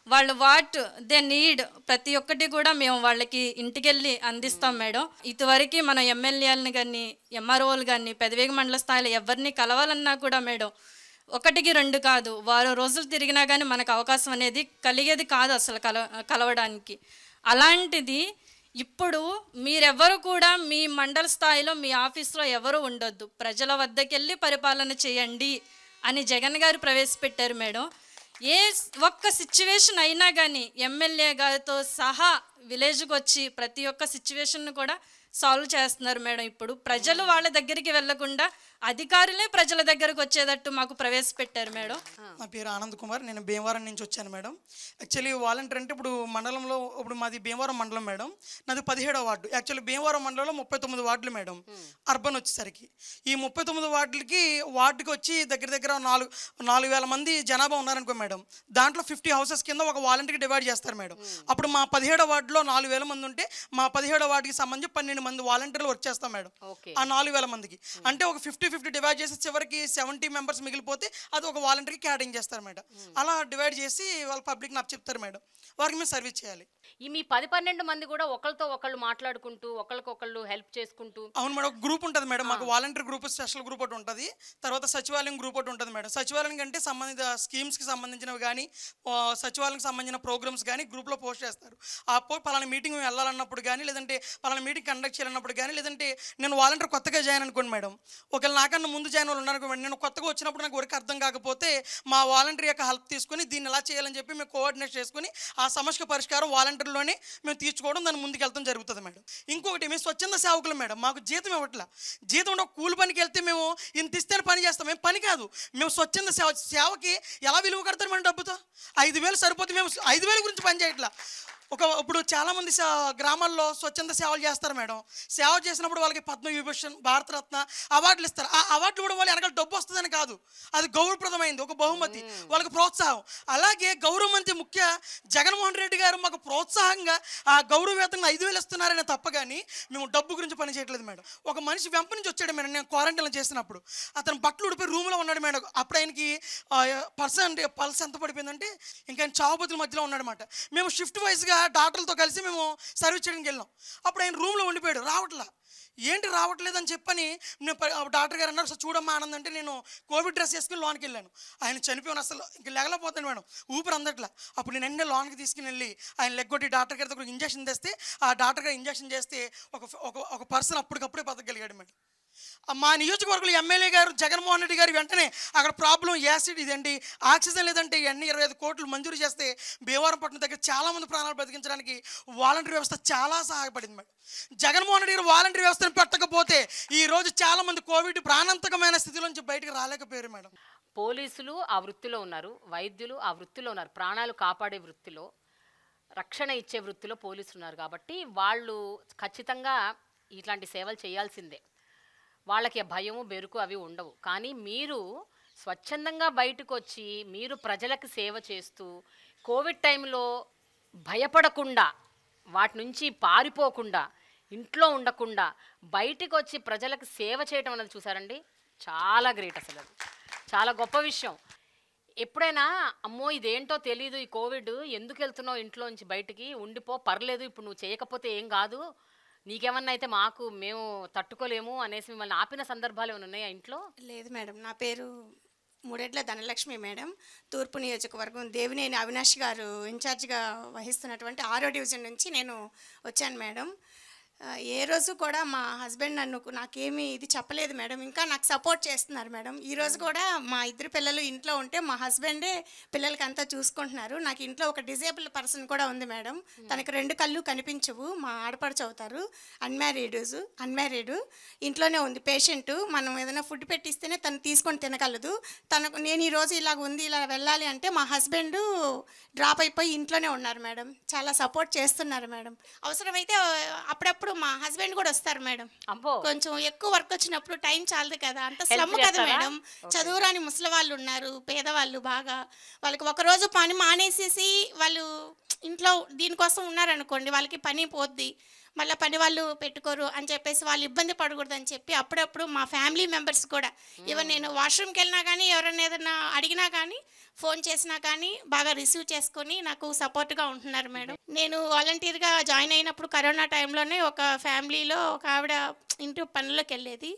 వాళ్ళు వాట్ దే నీడ్ ప్రతి ఒక్కటి కూడా మేము వాళ్ళకి ఇంటికి వెళ్ళి అందిస్తాం మేడం. ఇదివరకు మన ఎమ్మెల్యేలను కానీ ఎంఆర్ఓలు కానీ పెదవేగి మండల స్థాయిలో ఎవరిని కలవాలన్నా కూడా మేడం 1-2 కాదు, వారం రోజులు తిరిగినా కానీ మనకు అవకాశం అనేది కలిగేది కాదు అసలు కలవడానికి. అలాంటిది ఇప్పుడు మీరెవరు కూడా మీ మండల స్థాయిలో మీ ఆఫీస్లో ఎవరు ఉండొద్దు, ప్రజల వద్దకు వెళ్ళి పరిపాలన చేయండి అని జగన్ గారు ప్రవేశపెట్టారు మేడం. ఏ ఒక్క సిచ్యువేషన్ అయినా కానీ ఎమ్మెల్యే గారితో సహా విలేజ్కి వచ్చి ప్రతి ఒక్క సిచ్యువేషన్ను కూడా సాల్వ్ చేస్తున్నారు మేడం. ఇప్పుడు ప్రజలు వాళ్ళ దగ్గరికి వెళ్లకుండా అధికారులే ప్రజల దగ్గరకు వచ్చేటట్టు మాకు ప్రవేశపెట్టారు మేడం. నా పేరు ఆనంద్ కుమార్, నేను భీమవరం నుంచి వచ్చాను మేడం. యాక్చువల్లీ వాలంటీర్ అంటే ఇప్పుడు మండలంలో ఇప్పుడు మాది భీమవరం మండలం మేడం, నాది 17వ వార్డు. యాక్చువల్లీ భీమవరం మండలంలో 39 వార్డులు మేడం. అర్బన్ వచ్చేసరికి ఈ 39 వార్డుకి వచ్చి దగ్గర 4,000 మంది జనాభా ఉన్నారనుకో మేడం. దాంట్లో 50 హౌసెస్ కింద ఒక వాలంటీర్కి డివైడ్ చేస్తారు మేడం. అప్పుడు మా 17వ వార్డులో 4,000 మంది ఉంటే మా 17వ వార్డుకి సంబంధించి 12 మంది వాలంటీర్లు వర్క్ చేస్తాం మేడం. ఆ 4,000 మందికి అంటే ఒక 50-50 డివైడ్ చేసి చివరికి 70 మెంబర్స్ మిగిలిపోతే అది ఒక వాలంటీర్కి క్యాటరింగ్ చేస్తారు మేడం. అలా డివైడ్ చేసి వాళ్ళ పబ్లిక్ నాకు చెప్తారు మేడం, వారికి మేము సర్వీస్ చేయాలి. ఈ మీ 10-12 మంది కూడా ఒకరితో ఒకళ్ళు మాట్లాడుకుంటూ ఒకరికొకళ్ళు హెల్ప్ చేసుకుంటూ? అవును మేడం, ఒక గ్రూప్ ఉంటుంది మేడం మాకు. వాలంటీర్ గ్రూప్, స్పెషల్ గ్రూప్ ఒకటి ఉంటుంది. తర్వాత సచివాలయం గ్రూప్ ఒకటి ఉంటుంది మేడం. సచివాలయం అంటే సంబంధిత స్కీమ్స్కి సంబంధించినవి కానీ సచివాలయంకి సంబంధించిన ప్రోగ్రామ్స్ కానీ గ్రూప్లో పోస్ట్ చేస్తారు. ఆ పలానా మీటింగ్ వెళ్ళాలన్నప్పుడు కానీ, లేదంటే పలానా మీటింగ్ కండక్ట్ చేయాలన్నప్పుడు కానీ, లేదంటే నేను వాలంటీర్ కొత్తగా జాయిన్ అనుకోండి మేడం, ఒకవేళ నాకన్నా ముందు జాయిన్ వాళ్ళు ఉన్నారు అనుకోండి, నేను కొత్తగా వచ్చినప్పుడు నాకు వర్క్ అర్థం కాకపోతే మా వాలంటీర్ యొక్క హెల్ప్ తీసుకొని దీన్ని ఎలా చేయాలని చెప్పి మేము కోఆర్డినేట్ చేసుకుని ఆ సమస్య పరిష్కారం వాలంటీర్లోనే మేము తీర్చుకోవడం, దాన్ని ముందుకు వెళ్తాం జరుగుతుంది మేడం. ఇంకొకటి మేము స్వచ్ఛంద సేవకులు మేడం. మాకు జీతం ఇవ్వట్లా. జీతం ఉంటే కూలి పనికి వెళ్తే మేము ఇంత ఇస్తే పని చేస్తాం, మేము పని కాదు. మేము స్వచ్ఛంద సేవకి ఎలా విలువ కడతారు మేడం? డబ్బుతో 5,000 సరిపోతే మేము 5,000 గురించి పని చేయట్లా. ఇప్పుడు చాలామంది గ్రామాల్లో స్వచ్ఛంద సేవలు చేస్తారు మేడం. సేవ చేసినప్పుడు వాళ్ళకి పద్మవిభూషణ్, భారతరత్న అవార్డులు ఇస్తారు. ఆ అవార్డులు కూడా వాళ్ళు వెనకాల డబ్బు వస్తుందని కాదు, అది గౌరవప్రదమైంది, ఒక బహుమతి, వాళ్ళకి ప్రోత్సాహం. అలాగే గౌరవ మంత్రి ముఖ్య జగన్మోహన్ రెడ్డి గారు మాకు ప్రోత్సాహంగా ఆ గౌరవవేతంగా 5,000 ఇస్తున్నారనే తప్ప కానీ మేము డబ్బు గురించి పని చేయట్లేదు మేడం. ఒక మనిషి వెంప నుంచి వచ్చాడు మేడం, నేను క్వారంటైన్లో చేసినప్పుడు అతను బట్టలు ఉడిపోయి రూమ్లో ఉన్నాడు మేడం. అప్పుడు ఆయనకి పల్స్ ఎంత పడిపోయిందంటే ఇంకా ఆయన చావుబతుల మధ్యలో ఉన్నాడు అనమాట. మేము షిఫ్ట్ వైజ్గా డాక్టర్లతో కలిసి మేము సర్వీస్ చేయడానికి వెళ్ళాం. అప్పుడు ఆయన రూమ్లో ఉండిపోయాడు, ఏంటి రావట్లేదని చెప్పని నేను డాక్టర్ గారు అన్నారు, సార్ చూడమ్మా ఆనంద్ అంటే నేను కోవిడ్ డ్రెస్ వేసుకుని లోనికి వెళ్ళాను. ఆయన చనిపోయాను, అసలు ఇంక లేగలేకపోతాను మేడం, ఊపిరి అందట్లా. అప్పుడు నేను వెంటనే లోనికి తీసుకుని వెళ్ళి ఆయన లెగ్గొట్టి డాక్టర్ గారి ఇంజక్షన్ తెస్తే ఆ డాక్టర్ గారు ఇంజక్షన్ చేస్తే ఒక పర్సన్ అప్పటికప్పుడే బతకగలిగాడు మేడం. మా నియోజకవర్గంలో ఎమ్మెల్యే గారు జగన్మోహన్ రెడ్డి గారు వెంటనే అక్కడ ప్రాబ్లం యాసిడ్ ఇదండి, ఆక్సిజన్ లేదంటే ఇవన్నీ 25 కోట్లు మంజూరు చేస్తే భీమవరంపట్నం దగ్గర చాలామంది ప్రాణాలు బతికించడానికి వాలంటీర్ వ్యవస్థ చాలా సహాయపడింది మేడం. జగన్మోహన్ రెడ్డి గారు వాలంటీర్ వ్యవస్థను పెట్టకపోతే ఈరోజు చాలామంది కోవిడ్ ప్రాణాంతకమైన స్థితిలోంచి బయటకు రాలేకపోయారు మేడం. పోలీసులు ఆ వృత్తిలో ఉన్నారు, వైద్యులు ఆ వృత్తిలో ఉన్నారు, ప్రాణాలు కాపాడే వృత్తిలో, రక్షణ ఇచ్చే వృత్తిలో పోలీసులు ఉన్నారు. కాబట్టి వాళ్ళు ఖచ్చితంగా ఇట్లాంటి సేవలు చేయాల్సిందే. వాళ్ళకి భయము బెరుకు అవి ఉండవు. కానీ మీరు స్వచ్ఛందంగా బయటకు వచ్చి మీరు ప్రజలకు సేవ చేస్తూ కోవిడ్ టైంలో భయపడకుండా, వాటి నుంచి పారిపోకుండా, ఇంట్లో ఉండకుండా బయటకు వచ్చి ప్రజలకు సేవ చేయటం అనేది చూసారండి, చాలా గ్రేట్. అసలు అది చాలా గొప్ప విషయం. ఎప్పుడైనా అమ్మో ఇదేంటో తెలీదు, ఈ కోవిడ్ ఎందుకు వెళ్తున్నావు ఇంట్లోంచి బయటికి, ఉండిపో పర్లేదు, ఇప్పుడు నువ్వు చేయకపోతే ఏం కాదు, నీకేమన్నా అయితే మేము తట్టుకోలేము అనేసి మిమ్మల్ని ఆపిన సందర్భాలు ఏమైనా ఉన్నాయా ఇంట్లో? లేదు మేడం, నా పేరు మూడెడ్ల ధనలక్ష్మి మేడం. తూర్పు నియోజకవర్గం దేవినేని అవినాష్ గారు ఇన్ఛార్జిగా వహిస్తున్నటువంటి 6వ డివిజన్ నుంచి నేను వచ్చాను మేడం. ఏ రోజు కూడా మా హస్బెండ్ నాకేమీ ఇది చెప్పలేదు మేడం, ఇంకా నాకు సపోర్ట్ చేస్తున్నారు మేడం. ఈరోజు కూడా మా ఇద్దరు పిల్లలు ఇంట్లో ఉంటే మా హస్బెండే పిల్లలకి అంతా చూసుకుంటున్నారు. నాకు ఇంట్లో ఒక డిజేబుల్ పర్సన్ కూడా ఉంది మేడం, తనకు 2 కళ్ళు కనిపించవు, మా ఆడపడుచు అవుతారు, అన్మ్యారీడ్, ఇంట్లోనే ఉంది పేషెంట్. మనం ఏదైనా ఫుడ్ పెట్టిస్తేనే తను తీసుకొని తినగలదు. నేను ఈరోజు ఇలా వెళ్ళాలి అంటే మా హస్బెండ్ డ్రాప్ అయిపోయి ఇంట్లోనే ఉన్నారు మేడం. చాలా సపోర్ట్ చేస్తున్నారు మేడం. అవసరమైతే అప్పుడప్పుడు మా హస్బెండ్ కూడా వస్తారు మేడం. కొంచెం ఎక్కువ వర్క్ వచ్చినప్పుడు టైం చాలదు కదా, అంత స్లమ్ కదా మేడం. చదువురాని ముసలి వాళ్ళు ఉన్నారు, పేదవాళ్ళు, బాగా వాళ్ళకి ఒకరోజు పని మానేసేసి వాళ్ళు ఇంట్లో దీనికోసం ఉన్నారనుకోండి, వాళ్ళకి పని పోద్ది, మళ్ళీ పని వాళ్ళు పెట్టుకోరు అని చెప్పేసి వాళ్ళు ఇబ్బంది పడకూడదని చెప్పి అప్పుడప్పుడు మా ఫ్యామిలీ మెంబర్స్ కూడా, ఈవెన్ నేను వాష్రూమ్కి వెళ్ళినా కానీ ఎవరైనా ఏదైనా అడిగినా కానీ ఫోన్ చేసినా కానీ బాగా రిసీవ్ చేసుకొని నాకు సపోర్ట్గా ఉంటున్నారు మేడం. నేను వాలంటీర్గా జాయిన్ అయినప్పుడు కరోనా టైంలోనే ఒక ఫ్యామిలీలో ఒక ఆవిడ ఇంటి పనుల్లోకి వెళ్ళేది,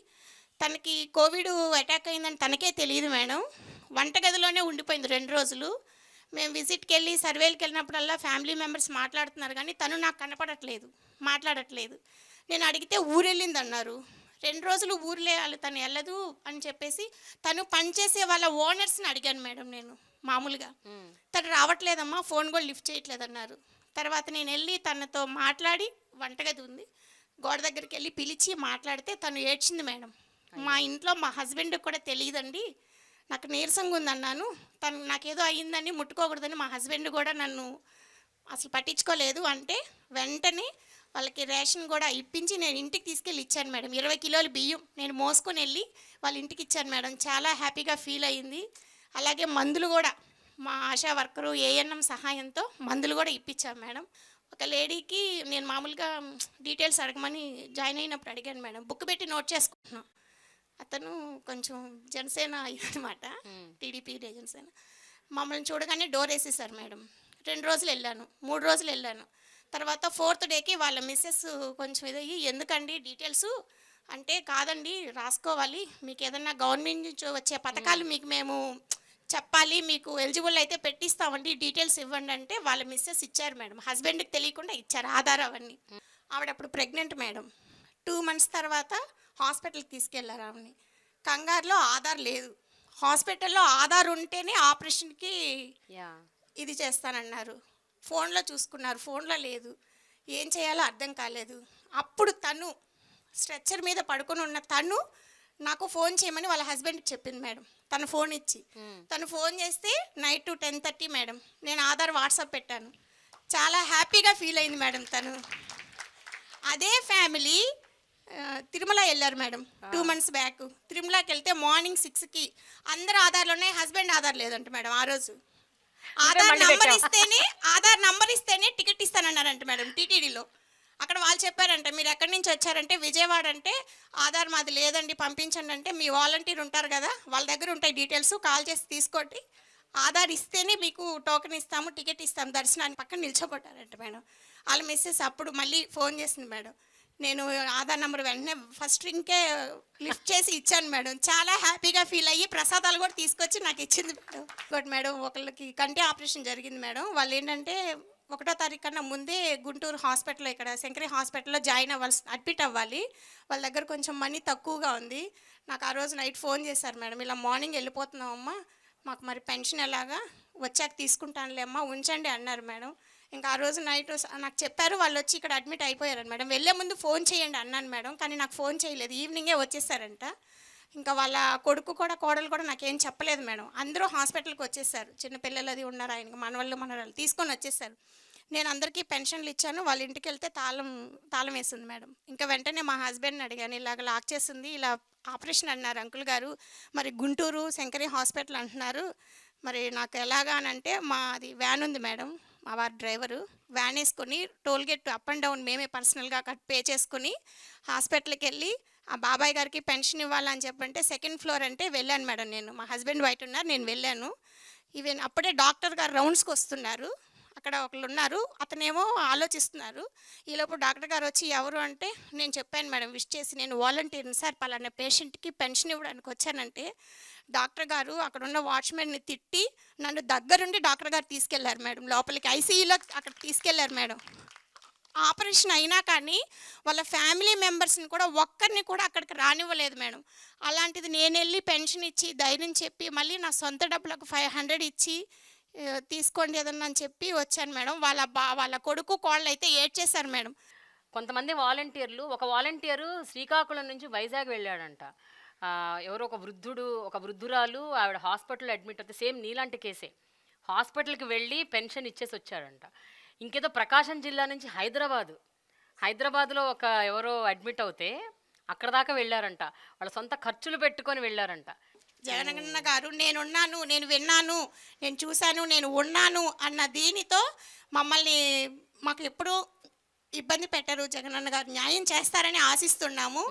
తనకి కోవిడ్ అటాక్ అయిందని తనకే తెలియదు మేడం. వంటగదిలోనే ఉండిపోయింది 2 రోజులు. మేము విజిట్కి వెళ్ళి సర్వేలకు వెళ్ళినప్పుడల్లా ఫ్యామిలీ మెంబర్స్ మాట్లాడుతున్నారు కానీ తను నాకు మాట్లాడట్లేదు. నేను అడిగితే ఊరెళ్ళింది అన్నారు. 2 రోజులు ఊర్లే తను వెళ్ళదు అని చెప్పేసి తను పనిచేసే వాళ్ళ ఓనర్స్ని అడిగాను మేడం. నేను మామూలుగా తను రావట్లేదమ్మా, ఫోన్ కూడా లిఫ్ట్ చేయట్లేదన్నారు. తర్వాత నేను వెళ్ళి తనతో మాట్లాడి, వంటగది ఉంది, గోడ దగ్గరికి వెళ్ళి పిలిచి మాట్లాడితే తను ఏడ్చింది మేడం. మా ఇంట్లో మా హస్బెండ్కి కూడా తెలియదండి, నాకు నీరసంగా ఉందన్నాను, తను నాకేదో అయ్యిందని ముట్టుకోకూడదని మా హస్బెండ్ కూడా నన్ను అసలు పట్టించుకోలేదు అంటే వెంటనే వాళ్ళకి రేషన్ కూడా ఇప్పించి నేను ఇంటికి తీసుకెళ్ళి ఇచ్చాను మేడం. 20 కిలోలు బియ్యం నేను మోసుకొని వెళ్ళి వాళ్ళ ఇంటికి ఇచ్చాను మేడం. చాలా హ్యాపీగా ఫీల్ అయ్యింది. అలాగే మందులు కూడా మా ఆశా వర్కరు ఏఎన్ఎం సహాయంతో మందులు కూడా ఇప్పించాం మేడం. ఒక లేడీకి నేను మామూలుగా డీటెయిల్స్ అడగమని జాయిన్ అయినప్పుడు అడిగాను మేడం, బుక్ పెట్టి నోట్ చేసుకుంటున్నాను. అతను కొంచెం జనసేన అన్నమాట, టీడీపీ జనసేన. మమ్మల్ని చూడగానే డోర్ వేసేసారు మేడం. 2 రోజులు వెళ్ళాను, 3 రోజులు వెళ్ళాను. తర్వాత 4th డేకి వాళ్ళ మిస్సెస్ కొంచెం ఇదయ్యి, ఎందుకండి డీటెయిల్స్ అంటే, కాదండి రాసుకోవాలి, మీకు ఏదన్నా గవర్నమెంట్ నుంచి వచ్చే పథకాలు మీకు మేము చెప్పాలి, మీకు ఎలిజిబుల్ అయితే పెట్టిస్తామండి, డీటెయిల్స్ ఇవ్వండి అంటే వాళ్ళ మిస్సెస్ ఇచ్చారు మేడం. హస్బెండ్కి తెలియకుండా ఇచ్చారు ఆధార్ అవన్నీ. ఆవిడ అప్పుడు ప్రెగ్నెంట్ మేడం. 2 months తర్వాత హాస్పిటల్కి తీసుకెళ్లారు ఆవిడని. కంగారులో ఆధార్ లేదు, హాస్పిటల్లో ఆధార్ ఉంటేనే ఆపరేషన్కి ఇది చేస్తానన్నారు. ఫోన్లో చూసుకున్నారు, ఫోన్లో లేదు, ఏం చేయాలో అర్థం కాలేదు. అప్పుడు తను స్ట్రెచ్చర్ మీద పడుకొని ఉన్న తను నాకు ఫోన్ చేయమని వాళ్ళ హస్బెండ్కి చెప్పింది మేడం. తను ఫోన్ ఇచ్చి, తను ఫోన్ చేస్తే నైట్ 10:30 మేడం. నేను ఆధార్ వాట్సాప్ పెట్టాను. చాలా హ్యాపీగా ఫీల్ అయింది మేడం తను. అదే ఫ్యామిలీ తిరుమల వెళ్ళారు మేడం 2 months బ్యాక్. తిరుమలకి వెళ్తే మార్నింగ్ 6కి అందరు ఆధార్లు ఉన్నాయి, హస్బెండ్ ఆధార్ లేదంట మేడం. ఆ రోజు ఆధార్ నంబర్ ఇస్తేనే టికెట్ ఇస్తానన్నారంట మేడం టీటీడీలో. అక్కడ వాళ్ళు చెప్పారంట, మీరు ఎక్కడి నుంచి వచ్చారంటే విజయవాడ అంటే, ఆధార్ మాది లేదండి పంపించండి అంటే, మీ వాలంటీర్ ఉంటారు కదా వాళ్ళ దగ్గర ఉంటాయి డీటెయిల్స్, కాల్ చేసి తీసుకోండి, ఆధార్ ఇస్తేనే మీకు టోకెన్ ఇస్తాము, టికెట్ ఇస్తాము దర్శనానికి పక్కన నిల్చోబట్టారంట మేడం. వాళ్ళ మిస్సెస్ అప్పుడు మళ్ళీ ఫోన్ చేసింది మేడం. నేను ఆధార్ నెంబర్ వెంటనే ఫస్ట్ రింగ్కే లిఫ్ట్ చేసి ఇచ్చాను మేడం. చాలా హ్యాపీగా ఫీల్ అయ్యి ప్రసాదాలు కూడా తీసుకొచ్చి నాకు ఇచ్చింది మేడం. ఇంకోటి మేడం, ఒకళ్ళకి కంటి ఆపరేషన్ జరిగింది మేడం. వాళ్ళు ఏంటంటే 1వ తారీఖు కన్నా ముందే గుంటూరు హాస్పిటల్లో ఇక్కడ శంకరి హాస్పిటల్లో జాయిన్ అవ్వాల్సి అడ్మిట్ అవ్వాలి. వాళ్ళ దగ్గర కొంచెం మనీ తక్కువగా ఉంది. నాకు ఆ రోజు నైట్ ఫోన్ చేశారు, మేడం ఇలా మార్నింగ్ వెళ్ళిపోతున్నామమ్మా, మాకు మరి పెన్షన్ ఎలాగా, వచ్చాక తీసుకుంటానులే అమ్మా, ఉంచండి అన్నారు మేడం. ఇంకా ఆ రోజు నైట్ నాకు చెప్పారు, వాళ్ళు వచ్చి ఇక్కడ అడ్మిట్ అయిపోయారు మేడం. వెళ్ళే ముందు ఫోన్ చేయండి అన్నాను మేడం, కానీ నాకు ఫోన్ చేయలేదు, ఈవినింగే వచ్చేసారంట. ఇంకా వాళ్ళ కొడుకు కూడా కోడలు కూడా నాకేం చెప్పలేదు మేడం. అందరూ హాస్పిటల్కి వచ్చేసారు, చిన్నపిల్లలు అది ఉన్నారు, ఆయనకి మనవాళ్ళు తీసుకొని వచ్చేసారు. నేను అందరికీ పెన్షన్లు ఇచ్చాను. వాళ్ళ ఇంటికి వెళ్తే తాళం వేసింది మేడం. ఇంకా వెంటనే మా హస్బెండ్ని అడిగాను, ఇలాగ లాక్ చేసింది, ఇలా ఆపరేషన్ అన్నారు అంకుల్ గారు, మరి గుంటూరు శంకరి హాస్పిటల్ అంటున్నారు, మరి నాకు ఎలాగా అని అంటే, మాది వ్యాన్ ఉంది మేడం, మా వారి డ్రైవరు వ్యాన్ వేసుకొని టోల్గేట్ అప్ అండ్ డౌన్ మేమే పర్సనల్గా పే చేసుకుని హాస్పిటల్కి వెళ్ళి ఆ బాబాయ్ గారికి పెన్షన్ ఇవ్వాలని చెప్పంటే 2nd ఫ్లోర్ అంటే వెళ్ళాను మేడం. నేను మా హస్బెండ్ బయట ఉన్నారు, నేను వెళ్ళాను. ఈవెన్ అప్పుడే డాక్టర్ గారు రౌండ్స్కి వస్తున్నారు, అక్కడ ఒకళ్ళు ఉన్నారు, అతనేమో ఆలోచిస్తున్నారు. ఈలోపు డాక్టర్ గారు వచ్చి ఎవరు అంటే నేను చెప్పాను మేడం, విష్ చేసి, నేను వాలంటీర్ని సార్, పలానా పేషెంట్కి పెన్షన్ ఇవ్వడానికి వచ్చానంటే డాక్టర్ గారు అక్కడ ఉన్న వాచ్మెన్ని తిట్టి నన్ను దగ్గరుండి డాక్టర్ గారు తీసుకెళ్లారు మేడం, లోపలికి ఐసీయూలో అక్కడ తీసుకెళ్లారు మేడం. ఆపరేషన్ అయినా కానీ వాళ్ళ ఫ్యామిలీ మెంబర్స్ని కూడా ఒక్కరిని కూడా అక్కడికి రానివ్వలేదు మేడం. అలాంటిది నేను వెళ్ళి పెన్షన్ ఇచ్చి ధైర్యం చెప్పి మళ్ళీ నా సొంత డబ్బులకు 500 ఇచ్చి తీసుకోండి ఏదన్నా అని చెప్పి వచ్చాను మేడం. వాళ్ళ కొడుకు కోళ్ళు అయితే ఏడ్చేశారు మేడం. కొంతమంది వాలంటీర్లు, ఒక వాలంటీరు శ్రీకాకుళం నుంచి వైజాగ్ వెళ్ళాడంట. ఎవరో ఒక వృద్ధురాలు ఆవిడ హాస్పిటల్లో అడ్మిట్ అవుతే, సేమ్ నీలాంటి కేసే, హాస్పిటల్కి వెళ్ళి పెన్షన్ ఇచ్చేసి వచ్చాడంట. ఇంకేదో ప్రకాశం జిల్లా నుంచి హైదరాబాద్లో ఎవరో అడ్మిట్ అవుతే అక్కడ దాకా వెళ్ళారంట, వాళ్ళ సొంత ఖర్చులు పెట్టుకొని వెళ్ళారంట. జగనన్న గారు నేనున్నాను, నేను విన్నాను, నేను చూశాను, నేను ఉన్నాను అన్న దీనితో మాకు ఎప్పుడూ ఇబ్బంది పెట్టరు. జగనన్న గారు న్యాయం చేస్తారని ఆశిస్తున్నాము.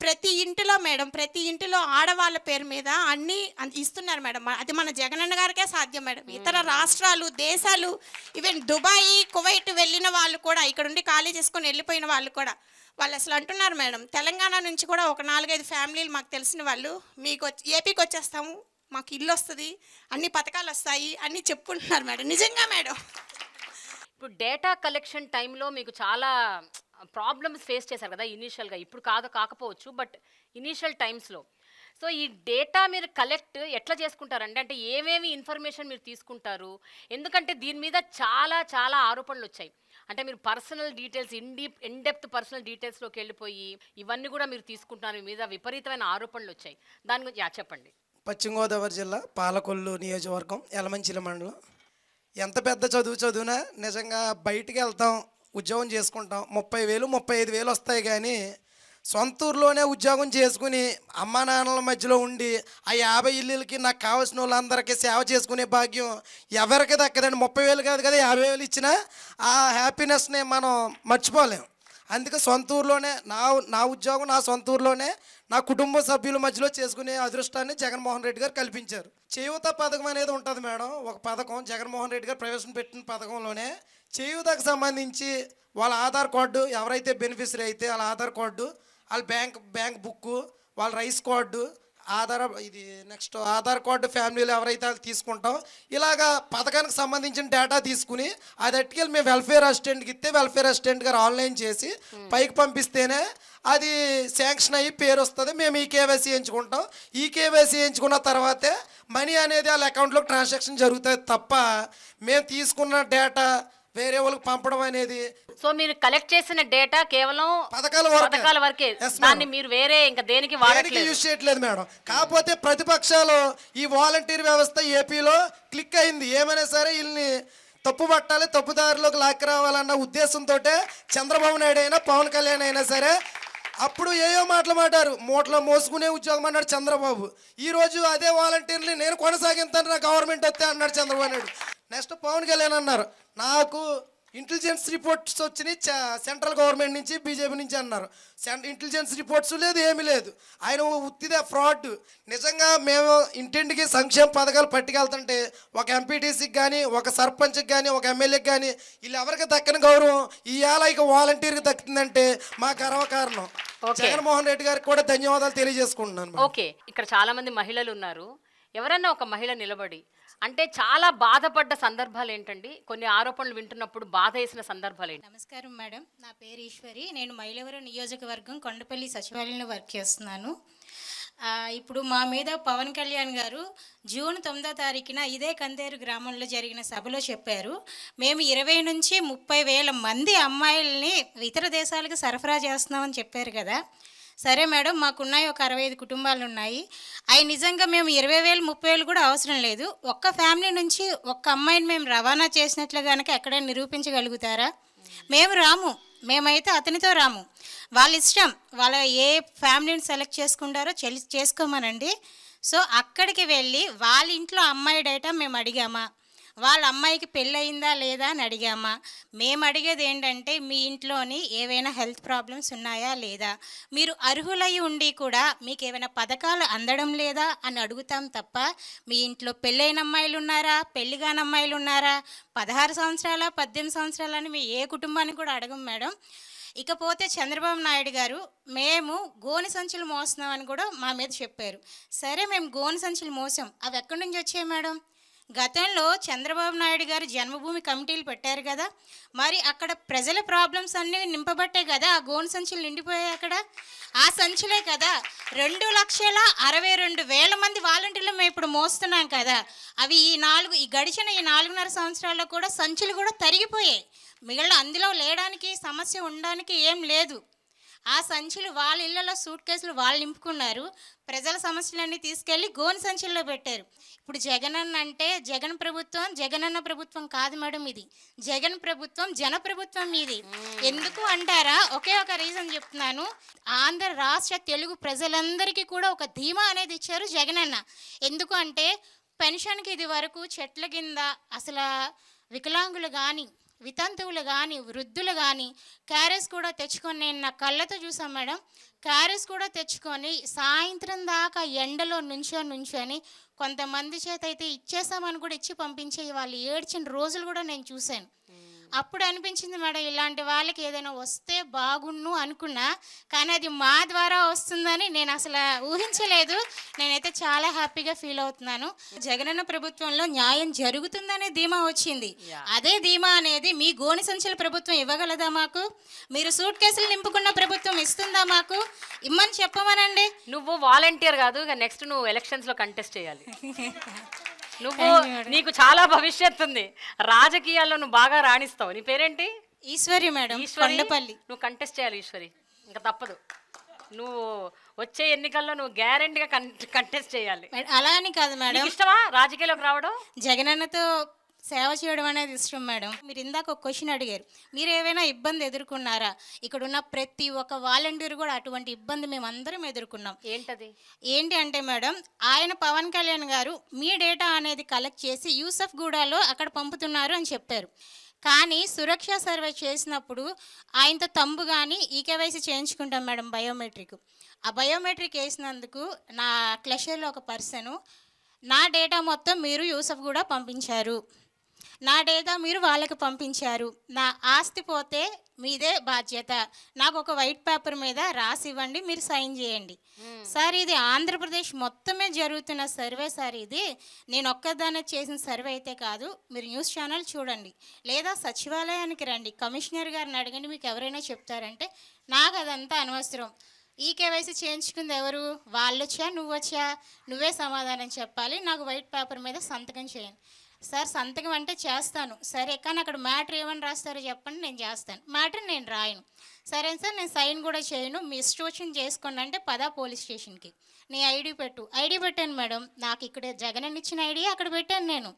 ప్రతి ఇంటిలో మేడం, ప్రతి ఇంటిలో ఆడవాళ్ళ పేరు మీద అన్నీ ఇస్తున్నారు మేడం. అది మన జగనన్న గారికే సాధ్యం మేడం. ఇతర రాష్ట్రాలు, దేశాలు, ఈవెన్ దుబాయ్, కువైట్ వెళ్ళిన వాళ్ళు కూడా, ఇక్కడ ఉండి ఖాళీ చేసుకొని వెళ్ళిపోయిన వాళ్ళు కూడా, వాళ్ళు అసలు అంటున్నారు మేడం, తెలంగాణ నుంచి కూడా ఒక 4-5 ఫ్యామిలీలు మాకు తెలిసిన వాళ్ళు, మీకు ఏపీకి వచ్చేస్తాము, మాకు ఇల్లు వస్తుంది, అన్ని పథకాలు వస్తాయి అన్నీ చెప్పుకుంటున్నారు మేడం. నిజంగా మేడం. ఇప్పుడు డేటా కలెక్షన్ టైంలో మీకు చాలా ప్రాబ్లమ్స్ ఫేస్ చేశారు కదా ఇనీషియల్గా, ఇప్పుడు కాకపోవచ్చు, బట్ ఇనీషియల్ టైమ్స్లో. సో ఈ డేటా మీరు కలెక్ట్ ఎట్లా చేసుకుంటారండి? అంటే ఏమేమి ఇన్ఫర్మేషన్ మీరు తీసుకుంటారు? ఎందుకంటే దీని మీద చాలా చాలా ఆరోపణలు వచ్చాయి. అంటే మీరు పర్సనల్ డీటెయిల్స్, ఇన్డెప్త్ పర్సనల్ డీటెయిల్స్లోకి వెళ్ళిపోయి ఇవన్నీ కూడా మీరు తీసుకుంటున్నారు, మీ మీద విపరీతమైన ఆరోపణలు వచ్చాయి. దాని గురించి చెప్పండి. పశ్చిమ గోదావరి జిల్లా పాలకొల్లు నియోజకవర్గం, యలమంచిలి మండలం. ఎంత పెద్ద చదివినా నిజంగా బయటికి వెళ్తాం, ఉద్యోగం చేసుకుంటాం, 30,000 35,000 వస్తాయి, కానీ సొంత ఊర్లోనే ఉద్యోగం చేసుకుని అమ్మా నాన్నల మధ్యలో ఉండి ఆ 50 ఇల్లులకి నాకు కావాల్సిన వాళ్ళందరికీ సేవ చేసుకునే భాగ్యం ఎవరికి దక్కదండి. 30,000 కాదు కదా, 50,000 ఇచ్చినా ఆ హ్యాపీనెస్ని మనం మర్చిపోలేం. అందుకే సొంత ఊర్లోనే నా ఉద్యోగం నా సొంత ఊర్లోనే నా కుటుంబ సభ్యుల మధ్యలో చేసుకునే అదృష్టాన్ని జగన్మోహన్ రెడ్డి గారు కల్పించారు. చేయూత పథకం అనేది ఉంటుంది మేడం, ఒక పథకం జగన్మోహన్ రెడ్డి గారు ప్రవేశపెట్టిన పథకంలోనే చేయూతకు సంబంధించి వాళ్ళ ఆధార్ కార్డు, ఎవరైతే బెనిఫిషరీ అయితే వాళ్ళ ఆధార్ కార్డు, వాళ్ళ బ్యాంక్ బుక్కు, వాళ్ళ rice card, next Aadhaar card ఫ్యామిలీలో ఎవరైతే వాళ్ళు తీసుకుంటాం, ఇలాగా పథకానికి సంబంధించిన డేటా తీసుకుని అది అట్టుకెళ్ళి మేము వెల్ఫేర్ అసిస్టెంట్కి ఇస్తే వెల్ఫేర్ అసిస్టెంట్ గారు ఆన్లైన్ చేసి పైకి పంపిస్తేనే అది శాంక్షన్ అయ్యి పేరు వస్తుంది. మేము ఈ కేవైసీ ఎంచుకుంటాం. ఈ కేవైసీ ఎంచుకున్న తర్వాతే మనీ అనేది వాళ్ళ అకౌంట్లోకి ట్రాన్సాక్షన్ జరుగుతుంది తప్ప మేము తీసుకున్న డేటా వేరే వాళ్ళకి పంపడం అనేది. సో మీరు కలెక్ట్ చేసిన డేటా కేవలం పథకాల వరకే, దాన్ని మీరు వేరే ఇంకా దేనికి యూజ్ చేయట్లేదు మేడం. కాకపోతే ప్రతిపక్షాలు ఈ వాలంటీర్ వ్యవస్థ ఏపీలో క్లిక్ అయింది, ఏమైనా సరే వీళ్ళని తప్పు పట్టాలి, తప్పుదారిలోకి లాక్కి రావాలన్న ఉద్దేశంతో చంద్రబాబు నాయుడు అయినా పవన్ కళ్యాణ్ అయినా సరే అప్పుడు ఏయో మాటలు మాట్లాడారు, మూటలో మోసుకునే ఉద్యోగం అన్నాడు చంద్రబాబు. ఈరోజు అదే వాలంటీర్ని నేను కొనసాగిస్తాను, నా గవర్నమెంట్ వస్తే అన్నాడు చంద్రబాబు నాయుడు. నెక్స్ట్ పవన్ కళ్యాణ్ అన్నారు, నాకు ఇంటెలిజెన్స్ రిపోర్ట్స్ వచ్చినాయి సెంట్రల్ గవర్నమెంట్ నుంచి, బీజేపీ నుంచి అన్నారు. ఇంటెలిజెన్స్ రిపోర్ట్స్ లేదు, ఏమీ లేదు. ఆయన ఉత్తిదే ఫ్రాడ్. నిజంగా మేము ఇంటింటికి సంక్షేమ పథకాలు పట్టుకెళ్తుంటే ఒక ఎంపీటీసీకి కానీ, ఒక సర్పంచ్కి కానీ, ఒక ఎమ్మెల్యేకి కానీ వీళ్ళు ఎవరికి దక్కని గౌరవం ఇవాళ ఇక వాలంటీర్కి దక్కుతుందంటే మా గర్వకారణం. జగన్మోహన్ రెడ్డి గారికి కూడా ధన్యవాదాలు తెలియజేసుకుంటున్నాను. ఓకే, ఇక్కడ చాలా మంది మహిళలు ఉన్నారు. ఎవరైనా ఒక మహిళ నిలబడి అంటే చాలా బాధపడ్డ సందర్భాలు ఏంటండి? కొన్ని ఆరోపణలు వింటున్నప్పుడు బాధ వేసిన సందర్భాలు ఏంటి? నమస్కారం మేడం, నా పేరు ఈశ్వరి. నేను మైలవరం నియోజకవర్గం కొండపల్లి సచివాలయంలో వర్క్ చేస్తున్నాను. ఇప్పుడు మా మీద పవన్ కళ్యాణ్ గారు జూన్ 9వ తారీఖున ఇదే కందేరు గ్రామంలో జరిగిన సభలో చెప్పారు, మేము 20 నుంచి 30 వేల మంది అమ్మాయిల్ని ఇతర దేశాలకు సరఫరా చేస్తున్నామని చెప్పారు కదా. సరే మేడం, మాకున్నాయి ఒక 65 కుటుంబాలు ఉన్నాయి. అవి నిజంగా మేము 20,000 30,000 కూడా అవసరం లేదు. ఒక్క ఫ్యామిలీ నుంచి ఒక్క అమ్మాయిని మేము రవాణా చేసినట్లు కనుక ఎక్కడైనా నిరూపించగలుగుతారా? మేము రాము, మేమైతే అతనితో రాము. వాళ్ళ ఇష్టం, వాళ్ళ ఏ ఫ్యామిలీని సెలెక్ట్ చేసుకుంటారో చేసుకోమనండి. సో అక్కడికి వెళ్ళి వాళ్ళ ఇంట్లో అమ్మాయి డేటా మేము అడిగామా, వాళ్ళ అమ్మాయికి పెళ్ళయిందా లేదా అని అడిగామా? మేము అడిగేది ఏంటంటే మీ ఇంట్లోని ఏవైనా హెల్త్ ప్రాబ్లమ్స్ ఉన్నాయా లేదా, మీరు అర్హులై ఉండి కూడా మీకు ఏమైనా పథకాలు అందడం లేదా అని అడుగుతాం తప్ప మీ ఇంట్లో పెళ్ళైన అమ్మాయిలు ఉన్నారా, పెళ్లి కాని అమ్మాయిలు ఉన్నారా, 16 సంవత్సరాల 18 సంవత్సరాలని మీ ఏ కుటుంబాన్ని కూడా అడగం మేడం. ఇకపోతే చంద్రబాబు నాయుడు గారు మేము గోనె సంచులు మోస్తున్నామని కూడా మా మీద చెప్పారు. సరే, మేము గోనె సంచులు మోసాం, అవి ఎక్కడి నుంచి వచ్చాయి మేడం? గతంలో చంద్రబాబు నాయుడు గారు జన్మభూమి కమిటీలు పెట్టారు కదా, మరి అక్కడ ప్రజల ప్రాబ్లమ్స్ అన్నీ నింపబట్టే కదా ఆ గోను సంచులు నిండిపోయాయి. అక్కడ ఆ సంచులే కదా 2,62,000 మంది వాలంటీర్లు మేము ఇప్పుడు మోస్తున్నాం కదా. అవి ఈ గడిచిన 4.5 సంవత్సరాల్లో కూడా సంచులు కూడా తరిగిపోయాయి. మిగిలిన అందులో లేడానికి సమస్య ఉండడానికి ఏం లేదు. ఆ సంచులు వాళ్ళ ఇళ్లలో సూట్ కేసులు వాళ్ళు నింపుకున్నారు, ప్రజల సమస్యలన్నీ తీసుకెళ్ళి గోను సంచుల్లో పెట్టారు. ఇప్పుడు జగనన్న అంటే జగన్ ప్రభుత్వం జగనన్న ప్రభుత్వం కాదు మేడం, ఇది జగన్ ప్రభుత్వం జన ప్రభుత్వం ఇది. ఎందుకు అంటారా? ఒకే ఒక రీజన్ చెప్తున్నాను. ఆంధ్ర రాష్ట్ర తెలుగు ప్రజలందరికీ కూడా ఒక ధీమా అనేది ఇచ్చారు జగనన్న. ఎందుకు అంటే పెన్షన్కి ఇది వరకు చెట్ల కింద అసలు వికలాంగులు కానీ వితంతువులు కానీ వృద్ధులు కానీ క్యారేజ్ కూడా తెచ్చుకొని, నేను నా కళ్ళతో చూసాను మేడం, క్యారేజ్ కూడా తెచ్చుకొని సాయంత్రం దాకా ఎండలో నుంచొని కొంతమంది చేత అయితే ఇచ్చేసామని కూడా ఇచ్చి పంపించే వాళ్ళు ఏడ్చిన రోజులు కూడా నేను చూశాను. అప్పుడు అనిపించింది మేడం, ఇలాంటి వాళ్ళకి ఏదైనా వస్తే బాగుండు అనుకున్నా, కానీ అది మా ద్వారా వస్తుందని నేను అసలు ఊహించలేదు. నేనైతే చాలా హ్యాపీగా ఫీల్ అవుతున్నాను. జగనన్న ప్రభుత్వంలో న్యాయం జరుగుతుందనే ధీమా వచ్చింది. అదే ధీమా అనేది మీ గోని సంచుల ప్రభుత్వం ఇవ్వగలదా మాకు? మీరు సూట్ కేసులు నింపుకున్న ప్రభుత్వం ఇస్తుందా మాకు? ఇమ్మని చెప్పమనండి. నువ్వు వాలంటీర్ కాదు, ఇక నెక్స్ట్ నువ్వు ఎలక్షన్స్లో కంటెస్ట్ చేయాలి. నువ్వు నీకు చాలా భవిష్యత్తు ఉంది, రాజకీయాల్లో నువ్వు బాగా రాణిస్తావు. నీ పేరేంటి? ఈశ్వరి మేడం, కొండపల్లి. నువ్వు కంటెస్ట్ చేయాలి ఈశ్వరి, ఇంకా తప్పదు. నువ్వు వచ్చే ఎన్నికల్లో నువ్వు గ్యారెంటీగా కంటెస్ట్ చేయాలి. అలా అని కాదు మేడం, ఇష్టమా రాజకీయాల్లోకి రావడం? జగనన్నతో సేవ చేయడం అనేది ఇష్టం మేడం. మీరు ఇందాక ఒక క్వశ్చన్ అడిగారు, మీరు ఏమైనా ఇబ్బంది ఎదుర్కొన్నారా? ఇక్కడ ఉన్న ప్రతి ఒక్క వాలంటీర్ కూడా అటువంటి ఇబ్బంది మేము అందరం ఎదుర్కొన్నాం. ఏంటి అంటే మేడం, ఆయన పవన్ కళ్యాణ్ గారు మీ డేటా అనేది కలెక్ట్ చేసి యూసఫ్ గూడాలో అక్కడ పంపుతున్నారు అని చెప్పారు. కానీ సురక్ష సర్వే చేసినప్పుడు ఆయనతో తంబు కానీ ఈకేవైసీ చేయించుకుంటాం మేడం, బయోమెట్రిక్. ఆ బయోమెట్రిక్ వేసినందుకు నా క్లషర్లో ఒక పర్సను నా డేటా మొత్తం మీరు యూసఫ్ కూడా పంపించారు, నా డేటా మీరు వాళ్ళకి పంపించారు, నా ఆస్తి పోతే మీదే బాధ్యత, నాకు ఒక వైట్ పేపర్ మీద రాసి ఇవ్వండి, మీరు సైన్ చేయండి. సార్ ఇది ఆంధ్రప్రదేశ్ మొత్తమే జరుగుతున్న సర్వే సార్, ఇది నేను ఒక్కదానే చేసిన సర్వే అయితే కాదు. మీరు న్యూస్ ఛానల్ చూడండి, లేదా సచివాలయానికి రండి, కమిషనర్ గారిని అడగండి, మీకు ఎవరైనా చెప్తారంటే. నాకు అదంతా అనవసరం. ఈ కేవైసీ చేయించుకుంది ఎవరు? వాళ్ళు వచ్చా నువ్వు వచ్చా? నువ్వే సమాధానం చెప్పాలి, నాకు వైట్ పేపర్ మీద సంతకం చేయండి. సార్ సంతకం అంటే చేస్తాను, సరే కానీ అక్కడ మ్యాటర్ ఏమని రాస్తారో చెప్పండి, నేను చేస్తాను. మ్యాటర్ నేను రాయను. సరే సార్ నేను సైన్ కూడా చేయను, మీ ఇష్టం వచ్చింది చేసుకోండి అంటే పదా పోలీస్ స్టేషన్కి, నీ ఐడి పెట్టు. ఐడి పెట్టాను మేడం, నాకు ఇక్కడ జగన్ ఇచ్చిన ఐడి అక్కడ పెట్టాను నేను.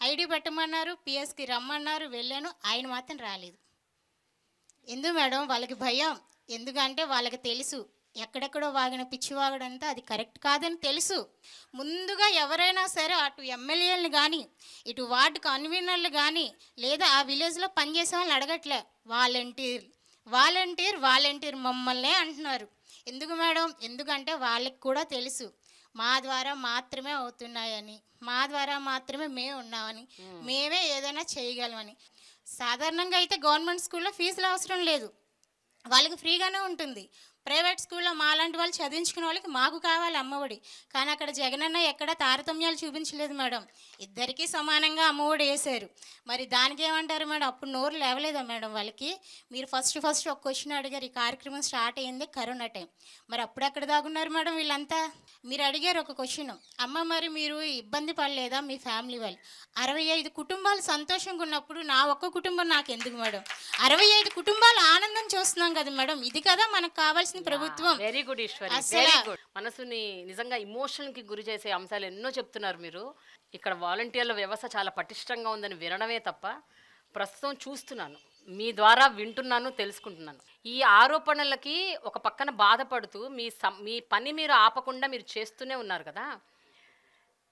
ఐడి పెట్టమన్నారు, పిఎస్కి రమ్మన్నారు, వెళ్ళాను, ఆయన మాత్రం రాలేదు. ఎందుకు మేడం? వాళ్ళకి భయం. ఎందుకంటే వాళ్ళకి తెలుసు ఎక్కడెక్కడో వాగిన పిచ్చివాగడంతా అది కరెక్ట్ కాదని తెలుసు. ముందుగా ఎవరైనా సరే అటు ఎమ్మెల్యేలు కానీ ఇటు వార్డు కన్వీనర్లు కానీ లేదా ఆ విలేజ్లో పనిచేసే వాళ్ళని అడగట్లే, వాలంటీర్ మమ్మల్నే అంటున్నారు. ఎందుకు మేడం? ఎందుకంటే వాళ్ళకి కూడా తెలుసు మా ద్వారా మాత్రమే అవుతున్నాయని, మా ద్వారా మాత్రమే మేము ఉన్నామని, మేమే ఏదైనా చేయగలమని. సాధారణంగా అయితే గవర్నమెంట్ స్కూల్లో ఫీజులు అవసరం లేదు, వాళ్ళకి ఫ్రీగానే ఉంటుంది. ప్రైవేట్ స్కూల్లో మాలాంటి వాళ్ళు చదివించుకునే వాళ్ళకి మాకు కావాలి అమ్మఒడి. కానీ అక్కడ జగనన్న ఎక్కడ తారతమ్యాలు చూపించలేదు మేడం, ఇద్దరికీ సమానంగా అమ్మఒడి వేశారు. మరి దానికి ఏమంటారు మేడం? అప్పుడు నోరు లేవలేదా మేడం వాళ్ళకి? మీరు ఫస్ట్ ఒక క్వశ్చన్ అడిగారు, ఈ కార్యక్రమం స్టార్ట్ అయ్యింది కరోనా టైం, మరి అప్పుడు ఎక్కడ దాగున్నారు మేడం వీళ్ళంతా? మీరు అడిగారు ఒక క్వశ్చన్, అమ్మ మరి మీరు ఇబ్బంది పడలేదా మీ ఫ్యామిలీ వాళ్ళు? 65 కుటుంబాలు సంతోషంగా ఉన్నప్పుడు నా ఒక్క కుటుంబం నాకు ఎందుకు మేడం? 65 కుటుంబాలు ఆనందం చూస్తున్నాం కదా మేడం, ఇది కదా మనకు కావాల్సిన ప్రభుత్వం. Very good Eshwari, very good. మనసుని నిజంగా ఇమోషన్కి గురి చేసే అంశాలు ఎన్నో చెప్తున్నారు మీరు. ఇక్కడ వాలంటీర్ల వ్యవస్థ చాలా పటిష్టంగా ఉందని వినడమే తప్ప ప్రస్తుతం చూస్తున్నాను, మీ ద్వారా వింటున్నాను, తెలుసుకుంటున్నాను. ఈ ఆరోపణలకి ఒక పక్కన బాధపడుతూ మీ పని మీరు ఆపకుండా మీరు చేస్తూనే ఉన్నారు కదా,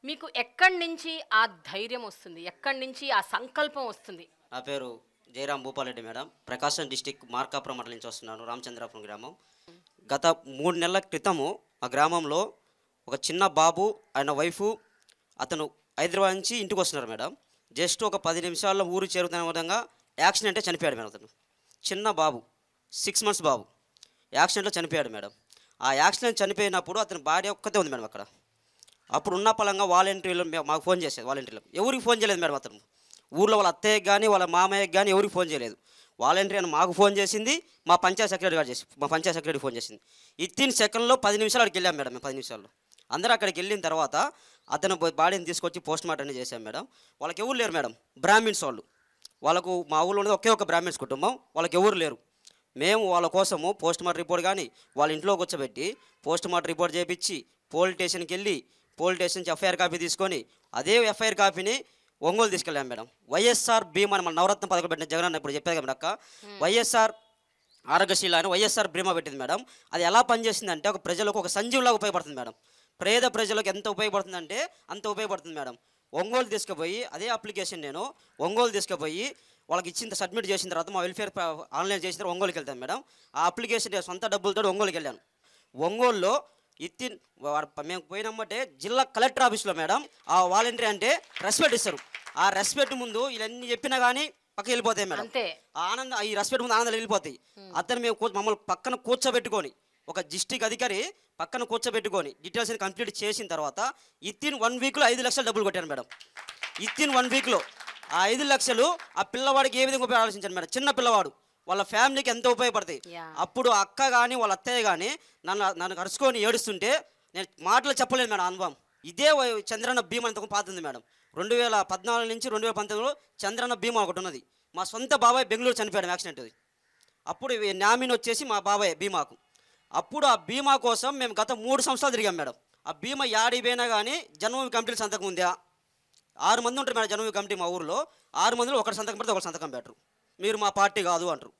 మీకు ఎక్కడి నుంచి ఆ ధైర్యం వస్తుంది, ఎక్కడి నుంచి ఆ సంకల్పం వస్తుంది? నా పేరు జయరాం భూపాలరెడ్డి మేడం, ప్రకాశం డిస్టిక్ మార్కాపురం మండలం నుంచి వస్తున్నాను, రామచంద్రాపురం గ్రామం. గత 3 నెలల క్రితము ఆ గ్రామంలో ఒక చిన్న బాబు ఆయన వైఫు అతను హైదరాబాద్ నుంచి ఇంటికి వస్తున్నారు మేడం. జస్ట్ ఒక 10 నిమిషాల్లో ఊరు చేరుతున్న విధంగా యాక్సిడెంటే చనిపోయాడు మేడం. అతను చిన్న బాబు, 6 months బాబు యాక్సిడెంట్లో చనిపోయాడు మేడం. ఆ యాక్సిడెంట్ చనిపోయినప్పుడు అతని భార్య ఒక్కతే ఉంది మేడం అక్కడ. అప్పుడు ఉన్న పలంగా వాలంటీర్లు మాకు ఫోన్ చేసేది, వాలంటీర్లకు ఎవరికి ఫోన్ చేయలేదు మేడం. అతను ఊళ్ళో వాళ్ళ అత్తయ్యకి కానీ వాళ్ళ మామయ్యకి కానీ ఎవరికి ఫోన్ చేయలేదు. వాలంటీర్ అని మాకు ఫోన్ చేసింది, మా పంచాయత్ సెక్రటరీ ఫోన్ చేసింది. ఇత్తిన్ సెకండ్లో 10 నిమిషాలు అక్కడికి వెళ్ళాం మేడం. మేము 10 నిమిషాల్లో అందరూ అక్కడికి వెళ్ళిన తర్వాత అతను బాడీని తీసుకొచ్చి పోస్ట్ మార్టం అనేది చేశాం మేడం. వాళ్ళకి ఎవరు లేరు మేడం, బ్రాహ్మిన్స్ వాళ్ళకు మా ఊళ్ళో ఉన్నది ఒకే ఒక బ్రాహ్మిన్స్ కుటుంబం, వాళ్ళకి ఎవరు లేరు. మేము వాళ్ళ కోసము పోస్ట్ మార్టం రిపోర్ట్ కానీ వాళ్ళ ఇంట్లో కూర్చోబెట్టి పోస్ట్ మార్టం రిపోర్ట్ చేయించి పోలీస్ స్టేషన్కి వెళ్ళి పోలీస్ స్టేషన్ నుంచి ఎఫ్ఐఆర్ కాపీ తీసుకొని అదే ఎఫ్ఐఆర్ కాపీని ఒంగోలు తీసుకెళ్ళాం మేడం. వైఎస్ఆర్ బీమా మన నవరత్న పథకం పెట్టిన జగనన్న ఇప్పుడు చెప్పేది కదా అక్క, వైఎస్ఆర్ ఆరోగ్యశీల అని వైఎస్ఆర్ బీమా పెట్టింది మేడం. అది ఎలా పనిచేసిందంటే ఒక ప్రజలకు ఒక సంజీవులాగా ఉపయోగపడుతుంది మేడం. పేద ప్రజలకు ఎంత ఉపయోగపడుతుందంటే అంత ఉపయోగపడుతుంది మేడం. ఒంగోలు తీసుకుపోయి అదే అప్లికేషన్ నేను ఒంగోలు తీసుకుపోయి వాళ్ళకి ఇచ్చిన సబ్మిట్ చేసిన తర్వాత మా వెల్ఫేర్ ఆన్లైన్ చేసిన తర్వాత ఒంగోలుకి వెళ్తాను మేడం. ఆ అప్లికేషన్ సొంత డబ్బులతో ఒంగోలుకి వెళ్ళాను. ఒంగోలులో మేము పోయినమ్మంటే జిల్లా కలెక్టర్ ఆఫీస్లో మేడం ఆ వాలంటీర్ అంటే రెస్పెక్ట్ ఇస్తారు. ఆ రెస్పెక్ట్ ముందు ఇవన్నీ చెప్పినా కానీ పక్కకి వెళ్ళిపోతాయి మేడం. ఆ ఆనందం, ఈ రెస్పెక్ట్ ముందు ఆనందాలు వెళ్ళిపోతాయి. అతను మేము మమ్మల్ని పక్కన కూర్చోబెట్టుకొని ఒక డిస్ట్రిక్ట్ అధికారి పక్కన కూర్చోబెట్టుకొని డీటెయిల్స్ కంప్లీట్ చేసిన తర్వాత ఇత్తిన్ 1 వీక్లో 5 లక్షలు డబ్బులు కొట్టాను మేడం. ఇత్తిన్ 1 వీక్లో ఆ 5 లక్షలు ఆ పిల్లవాడికి ఏ విధంగా ఉపయోగ ఆలోచించాను మేడం. చిన్న పిల్లవాడు, వాళ్ళ ఫ్యామిలీకి ఎంతో ఉపయోగపడతాయి. అప్పుడు అక్క కానీ వాళ్ళ అత్తయ్య కానీ నన్ను కరుచుకొని ఏడుస్తుంటే నేను మాటలు చెప్పలేదు మేడం. అనుభవం ఇదే చంద్రన్న బీమా అంతకు పాతుంది మేడం. 2014 నుంచి 2019లో చంద్రన్న బీమా ఒకటి ఉన్నది. మా సొంత బాబాయ్ బెంగళూరు చనిపోయాడు యాక్సిడెంట్ అది. అప్పుడు నామినీ వచ్చేసి మా బాబాయ్ బీమాకు. అప్పుడు ఆ బీమా కోసం మేము గత 3 సంవత్సరాలు తిరిగాం మేడం. ఆ బీమా యాడిపోయినా కానీ జన్మభూమి కమిటీలు సంతకం ఉందా? 6 మంది ఉంటారు మేడం జన్మభూమి కమిటీ మా ఊరిలో. 6 మందిలో ఒకరు సంతకం పెడితే ఒకరు సంతకం పెట్టరు. మీరు మా పార్టీ కాదు అంటారు.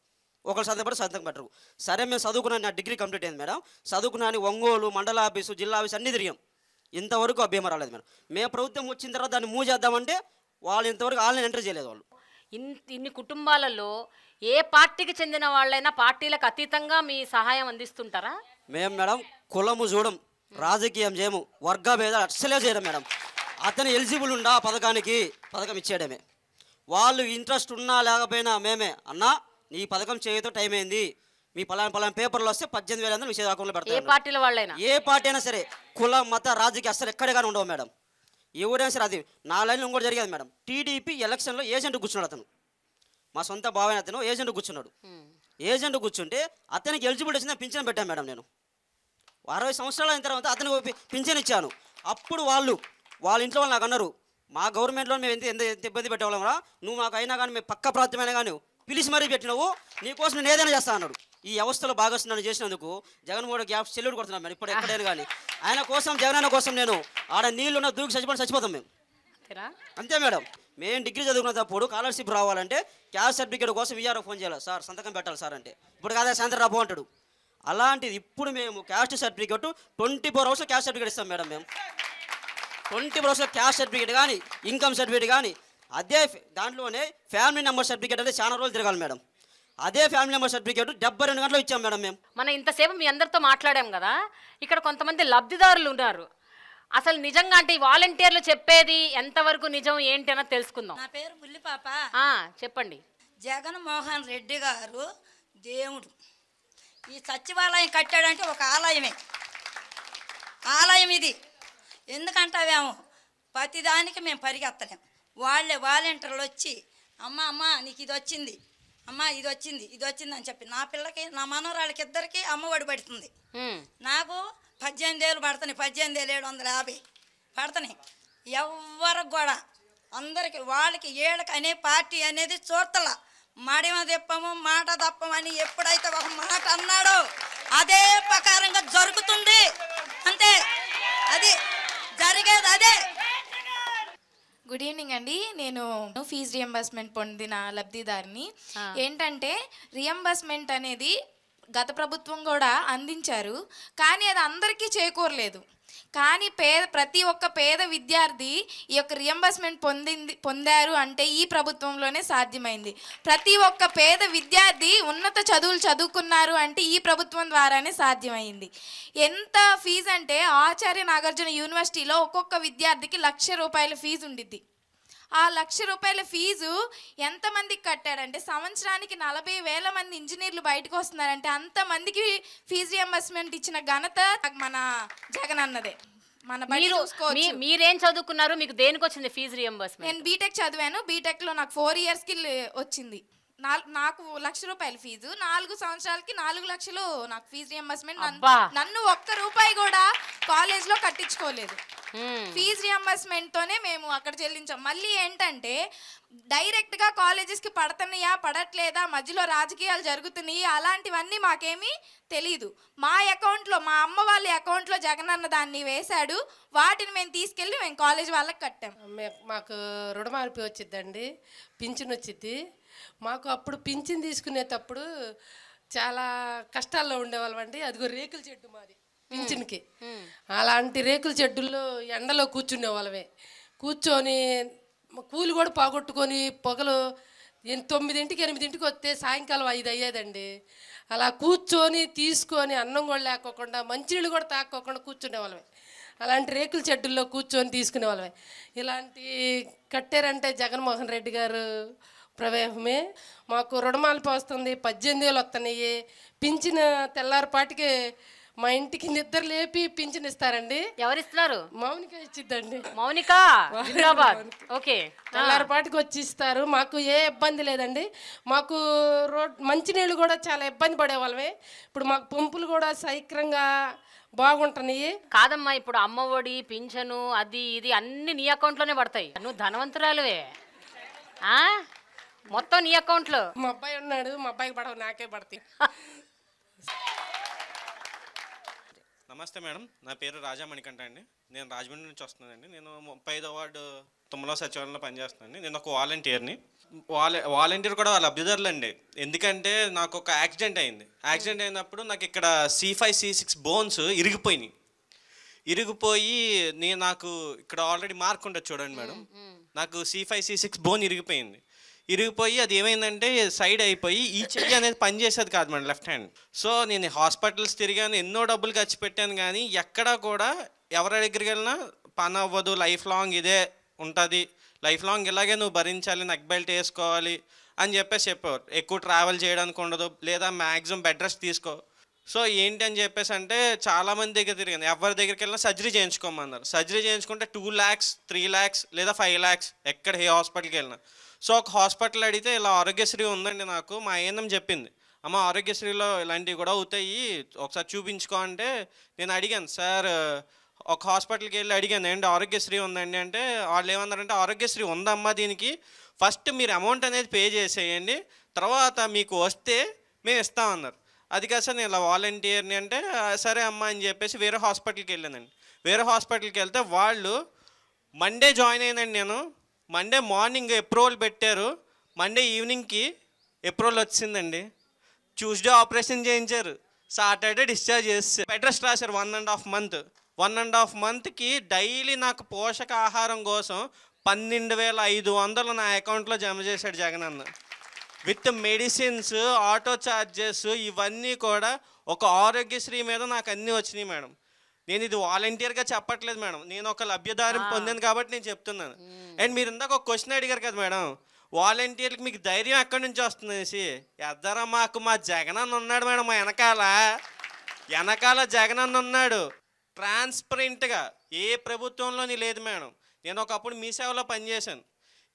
ఒకరు సంతకం పెడితే సంతకం పెట్టరు. సరే మేము చదువుకున్నాను, నా డిగ్రీ కంప్లీట్ అయింది మేడం. చదువుకున్నాను, ఒంగోలు మండల ఆఫీసు జిల్లా ఆఫీసు అన్నీ తిరిగాం. ఇంతవరకు ఆ బీమా రాలేదు మేడం. మేము ప్రభుత్వం వచ్చిన తర్వాత దాన్ని మూవ్ చేద్దామంటే వాళ్ళు ఇంతవరకు ఆన్లైన్ ఎంటర్ చేయలేదు. వాళ్ళు ఇన్ని కుటుంబాలలో ఏ పార్టీకి చెందిన వాళ్ళైనా పార్టీలకు అతీతంగా మీ సహాయం అందిస్తుంటారా? మేము మేడం కులము చూడం, రాజకీయం చేయము, వర్గ భేదాలు అస్సలే చేయడం మేడం. అతను ఎలిజిబుల్ ఉండా పథకం ఇచ్చేయడమే. వాళ్ళు ఇంట్రెస్ట్ ఉన్నా లేకపోయినా మేమే అన్నా నీ పథకం చేయతో టైం అయింది, మీ పలానా పేపర్లు వస్తే 18,000 మీ చేతి అకౌంట్లో పెడతారు. ఏ పార్టీల వాళ్ళైనా, ఏ పార్టీ అయినా సరే, కుల మత రాజకీయ అస్సలు ఎక్కడ కానీ ఉండవు మేడం. ఎవరైనా సరే. అది నా లైన్లో ఇంకోటి జరిగేది మేడం. టీడీపీ ఎలక్షన్లో ఏజెంట్ కూర్చున్నాడు. అతను మా సొంత బావైన అతను ఏజెంట్ కూర్చున్నాడు. ఏజెంట్ కూర్చుంటే అతనికి ఎలిజిబిలిటీ వచ్చింది, పింఛన్ పెట్టాను మేడం. నేను 60 సంవత్సరాలు అయిన తర్వాత అతనికి పింఛన్ ఇచ్చాను. అప్పుడు వాళ్ళ ఇంట్లో వాళ్ళు నాకు అన్నారు, మా గవర్నమెంట్లో మేము ఎంత ఇబ్బంది పెట్టేవాళ్ళం రా, నువ్వు మాకు అయినా కానీ మేము పక్క ప్రాంతమైనా కానీ పిలిచి మరీ పెట్టినావు, నీకోసం నేను ఏదైనా చేస్తా అన్నాడు. ఈ వ్యవస్థలో భాగస్వామ్యం చేసినందుకు జగన్మోహన్ గ్యాప్ సెల్యూట్ కొడుతున్నాం మేడం. ఇప్పుడు ఎక్కడైనా కానీ ఆయన కోసం, జగనన్న కోసం నేను ఆడ నీళ్ళున్న దూకి చచ్చిపోతాం మేము. అంతే మేడం. మేము డిగ్రీ చదువుకున్నప్పుడు స్కాలర్షిప్ రావాలంటే క్యాస్ట్ సర్టిఫికేట్ కోసం విఆర్ఓ ఫోన్ చేయాలి, సార్ సంతకం పెట్టాలి సార్ అంటే. ఇప్పుడు కాదా సాయంత్రం రాబో అంటాడు. అలాంటిది ఇప్పుడు మేము caste certificate 24 hours caste certificate ఇస్తాం మేడం. మేము 24 hours క్యాస్ట్ సర్టిఫికేట్ కానీ ఇన్కమ్ సర్టిఫికేట్ కానీ అదే దాంట్లోనే ఫ్యామిలీ నెంబర్ సర్టిఫికేట్ అంటే చాలా రోజులు తిరగాలి మేడం. అదే ఫ్యామిలీ నెంబర్ సర్టిఫికేట్ 72 గంటలు ఇచ్చాం మేడం. మేము మనం ఇంతసేపు మీ అందరితో మాట్లాడాం కదా, ఇక్కడ కొంతమంది లబ్ధిదారులు ఉన్నారు. అసలు నిజంగా అంటే ఈ వాలంటీర్లు చెప్పేది ఎంతవరకు నిజం ఏంటి అన్నది తెలుసుకుందాం. నా పేరు బుల్లిపాప. చెప్పండి. జగన్మోహన్ రెడ్డి గారు దేవుడు. ఈ సచివాలయం కట్టాడంటే ఒక ఆలయమే, ఆలయం ఇది. ఎందుకంటావేమో ప్రతిదానికి మేము పరిగెత్తలేం. వాళ్ళే వాలంటీర్లు వచ్చి అమ్మ నీకు ఇది వచ్చింది, అమ్మ ఇది వచ్చింది అని చెప్పి నా పిల్లకి నా మనవరాళ్ళకి ఇద్దరికి అమ్మఒడి పడుతుంది. నాకు 18,000 పడుతున్నాయి, 18,750 పడుతున్నాయి. ఎవరికి కూడా అందరికి వాళ్ళకి ఏళ్ళకి అనే పార్టీ అనేది చూడతల. మడిమ తెప్పము మాట తప్పమని ఎప్పుడైతే ఒక మాట అన్నాడో అదే ప్రకారంగా జరుగుతుంది. అంతే, అది జరిగేది అదే. గుడ్ ఈవినింగ్ అండి. నేను ఫీజు రియంబర్స్మెంట్ పొందిన లబ్ధిదారిని. ఏంటంటే రియంబర్స్మెంట్ అనేది గత ప్రభుత్వం కూడా అందించారు, కానీ అది అందరికీ చేకూరలేదు. కానీ ప్రతి ఒక్క పేద విద్యార్థి ఈ యొక్క రియంబర్స్మెంట్ పొందారు అంటే ఈ ప్రభుత్వంలోనే సాధ్యమైంది. ప్రతి ఒక్క పేద విద్యార్థి ఉన్నత చదువులు చదువుకున్నారు అంటే ఈ ప్రభుత్వం ద్వారానే సాధ్యమైంది. ఎంత ఫీజు అంటే ఆచార్య నాగార్జున యూనివర్సిటీలో ఒక్కొక్క విద్యార్థికి ₹1,00,000 ఫీజు ఉండిద్ది. ఆ ₹1,00,000 ఫీజు ఎంతమందికి కట్టాడంటే సంవత్సరానికి 40,000 మంది ఇంజనీర్లు బయటకు వస్తున్నారంటే అంతమందికి ఫీజు రియంబర్స్మెంట్ ఇచ్చిన ఘనత మన జగన్ అన్నదే. మీరేం చదువుకున్నారు? మీకు దేనికి వచ్చింది ఫీజు రియంబర్స్మెంట్? నేను బీటెక్ చదివాను. బీటెక్లో నాకు 4 ఇయర్స్కి వచ్చింది. నాకు ₹1,00,000 ఫీజు, 4 సంవత్సరాలకి 4 లక్షలు నాకు ఫీజు రియంబర్స్మెంట్. నన్ను ₹1 కూడా కాలేజ్లో కట్టించుకోలేదు. ఫీజు రియంబర్స్మెంట్ తోనే మేము అక్కడ చెల్లించాం. మళ్ళీ ఏంటంటే డైరెక్ట్గా కాలేజెస్కి పడుతున్నాయా పడట్లేదా, మధ్యలో రాజకీయాలు జరుగుతున్నాయి, అలాంటివన్నీ మాకేమీ తెలీదు. మా అకౌంట్లో, మా అమ్మ వాళ్ళ అకౌంట్లో జగనన్న దాన్ని వేశాడు. వాటిని మేము తీసుకెళ్ళి మేము కాలేజ్ వాళ్ళకి కట్టాం. మాకు రుణమాఫీ వచ్చిద్దండి, పింఛన్ వచ్చిద్ది. మాకు అప్పుడు పింఛన్ తీసుకునేటప్పుడు చాలా కష్టాల్లో ఉండేవాళ్ళం అండి. అదిగో రేకుల చెట్టు మాది పింఛన్కి. అలాంటి రేకుల చెట్టుల్లో ఎండలో కూర్చునే వాళ్ళమే. కూర్చొని కూలి కూడా పోగొట్టుకొని పొగలు 9ంటికి 8ంటికి వస్తే సాయంకాలం 5 అయ్యేదండి. అలా కూర్చొని తీసుకొని అన్నం కూడా లేకోకుండా మంచినీళ్ళు కూడా తాక్కోకుండా కూర్చునే వాళ్ళమే. అలాంటి రేకుల చెట్టుల్లో కూర్చొని తీసుకునే వాళ్ళమే. ఇలాంటి కట్టారంటే జగన్మోహన్ రెడ్డి గారు ప్రవేశమే. మాకు రుణమాఫీ వస్తుంది, 18,000 వస్తున్నాయి. పింఛన్ తెల్లారిపాటికి మా ఇంటికి నిద్ర లేపి పింఛన్ ఇస్తారండి. ఎవరిస్తున్నారు? మౌనిక ఇచ్చిద్దండి. మౌనిక హైదరాబాద్. ఓకే, తెల్లారిపాటికి వచ్చి ఇస్తారు. మాకు ఏ ఇబ్బంది లేదండి. మాకు మంచినీళ్ళు కూడా చాలా ఇబ్బంది పడేవాళ్ళమే. ఇప్పుడు మాకు పంపులు కూడా సైక్రంగా బాగుంటున్నాయి. కాదమ్మా, ఇప్పుడు అమ్మ ఒడి, పింఛను, అది ఇది అన్ని నీ అకౌంట్లోనే పడతాయి. నువ్వు ధనవంతురాలువే, మొత్తం నీ అకౌంట్లో. మా అబ్బాయి ఉన్నాడు, మా అబ్బాయికి పడవు, నాకే పడతాయి. నమస్తే మేడం, నా పేరు రాజా మణికంఠ అండి. నేను రాజమండ్రి నుంచి వస్తున్నానండి. నేను 35వ వార్డు తుమ్మల సచివాలయంలో పనిచేస్తున్నానండి. నేను ఒక వాలంటీర్ని. వాలంటీర్ కూడా వాళ్ళ లబ్ధిదారులు అండి. ఎందుకంటే నాకు ఒక యాక్సిడెంట్ అయింది. యాక్సిడెంట్ అయినప్పుడు నాకు ఇక్కడ C5, C6 బోన్స్ ఇరిగిపోయి నాకు ఇక్కడ ఆల్రెడీ మార్క్ ఉంటుంది చూడండి మేడం. నాకు C5, C6 బోన్ ఇరిగిపోయి అది ఏమైందంటే సైడ్ అయిపోయి ఈ చెయ్యి అనేది పనిచేసేది కాదు మేడం, లెఫ్ట్ హ్యాండ్. సో నేను హాస్పిటల్స్ తిరిగాను, ఎన్నో డబ్బులు ఖర్చు పెట్టాను, కానీ ఎక్కడా కూడా ఎవరి దగ్గరికి వెళ్ళినా పని అవ్వదు, లైఫ్ లాంగ్ ఇదే ఉంటుంది, లైఫ్ లాంగ్ ఇలాగే నువ్వు భరించాలి, నెక్ బెల్ట్ వేసుకోవాలి అని చెప్పేవారు. ఎక్కువ ట్రావెల్ చేయడానికి ఉండదు, లేదా మ్యాక్సిమం బెడ్ రెస్ట్ తీసుకో. సో ఏంటి అని చెప్పేసి అంటే చాలామంది దగ్గర తిరిగాను, ఎవరి దగ్గరికి వెళ్ళినా సర్జరీ చేయించుకోమన్నారు. సర్జరీ చేయించుకుంటే 2 lakhs, 3 lakhs లేదా 5 lakhs ఎక్కడ ఏ హాస్పిటల్కి వెళ్ళినా. సో ఒక హాస్పిటల్ అడిగితే ఇలా ఆరోగ్యశ్రీ ఉందండి, నాకు మా ఏఎన్ఎం చెప్పింది, అమ్మ ఆరోగ్యశ్రీలో ఇలాంటివి కూడా అవుతాయి, ఒకసారి చూపించుకో అంటే నేను అడిగాను, సార్ ఒక హాస్పిటల్కి వెళ్ళి అడిగాను ఏంటి ఆరోగ్యశ్రీ ఉందండి అంటే వాళ్ళు ఏమన్నారంటే ఆరోగ్యశ్రీ ఉందమ్మా, దీనికి ఫస్ట్ మీరు అమౌంట్ అనేది పే చేసేయండి, తర్వాత మీకు వస్తే మేము ఇస్తామన్నారు. అది కాదు సార్ నేను ఇలా వాలంటీర్ని అంటే సరే అమ్మ అని చెప్పేసి వేరే హాస్పిటల్కి వెళ్ళానండి. వేరే హాస్పిటల్కి వెళ్తే వాళ్ళు మండే జాయిన్ అయినండి. నేను మండే మార్నింగ్ అప్రూవల్ పెట్టారు, మండే ఈవినింగ్కి అప్రూవల్ వచ్చిందండి. ట్యూస్డే ఆపరేషన్ చేయించారు, సాటర్డే డిశ్చార్జ్ చేస్తారు. బెడ్ రెస్ట్ రాశారు 1.5 month. 1.5 monthకి డైలీ నాకు పోషకాహారం కోసం 12,500 నా అకౌంట్లో జమ చేశాడు జగన్ అన్న. విత్ మెడిసిన్స్, ఆటో ఛార్జెస్ ఇవన్నీ కూడా ఒక ఆరోగ్యశ్రీ మీద నాకు అన్నీ వచ్చినాయి మేడం. నేను ఇది వాలంటీర్గా చెప్పట్లేదు మేడం, నేను ఒక లబ్ధిదారం పొందాను కాబట్టి నేను చెప్తున్నాను. అండ్ మీరు ఇందాక ఒక క్వశ్చన్ అడిగారు కదా మేడం, వాలంటీర్లకు మీకు ధైర్యం ఎక్కడి నుంచి వస్తుంది అనేసి. ఎద్దరా మాకు మా జగనన్న ఉన్నాడు మేడం, మా వెనకాల జగనన్న ఉన్నాడు. ట్రాన్స్పరెంట్గా ఏ ప్రభుత్వంలోని లేదు మేడం. నేను ఒకప్పుడు మీ సేవలో పనిచేశాను.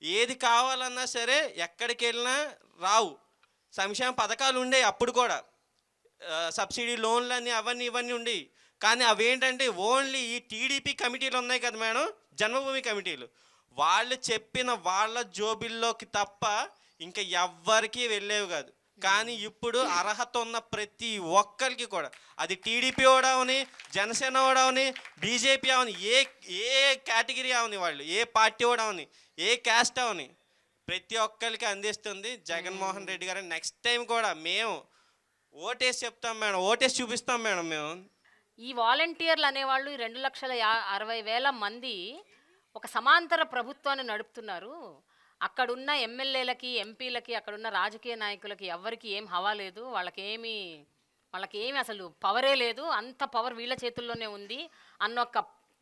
ఏది కావాలన్నా సరే ఎక్కడికి వెళ్ళినా రావు. సంక్షేమ పథకాలు ఉండేవి అప్పుడు కూడా, సబ్సిడీ లోన్లు అని అవన్నీ ఇవన్నీ ఉండేవి. కానీ అవేంటంటే ఓన్లీ ఈ టీడీపీ కమిటీలు ఉన్నాయి కదా మేడం, జన్మభూమి కమిటీలు, వాళ్ళు చెప్పిన వాళ్ళ జోబిల్లోకి తప్ప ఇంకా ఎవ్వరికీ వెళ్ళేవి కాదు. కానీ ఇప్పుడు అర్హత ఉన్న ప్రతి ఒక్కరికి కూడా, అది టీడీపీ అవని, జనసేన అవని, బీజేపీ అవని, ఏ కేటగిరీ అవని, వాళ్ళు ఏ పార్టీ అవని, ఏ క్యాస్ట్ అవని, ప్రతి ఒక్కరికి అందిస్తుంది జగన్మోహన్ రెడ్డి గారు. నెక్స్ట్ టైం కూడా మేము ఓటేసి చెప్తాం మేడం, ఓటేసి చూపిస్తాం మేడం మేము. ఈ వాలంటీర్లు అనేవాళ్ళు 2,60,000 మంది ఒక సమాంతర ప్రభుత్వాన్ని నడుపుతున్నారు. అక్కడున్న ఎమ్మెల్యేలకి, ఎంపీలకి, అక్కడున్న రాజకీయ నాయకులకి ఎవ్వరికి ఏం హవా లేదు, వాళ్ళకేమి అసలు పవరే లేదు, అంత పవర్ వీళ్ళ చేతుల్లోనే ఉంది అన్న ఒక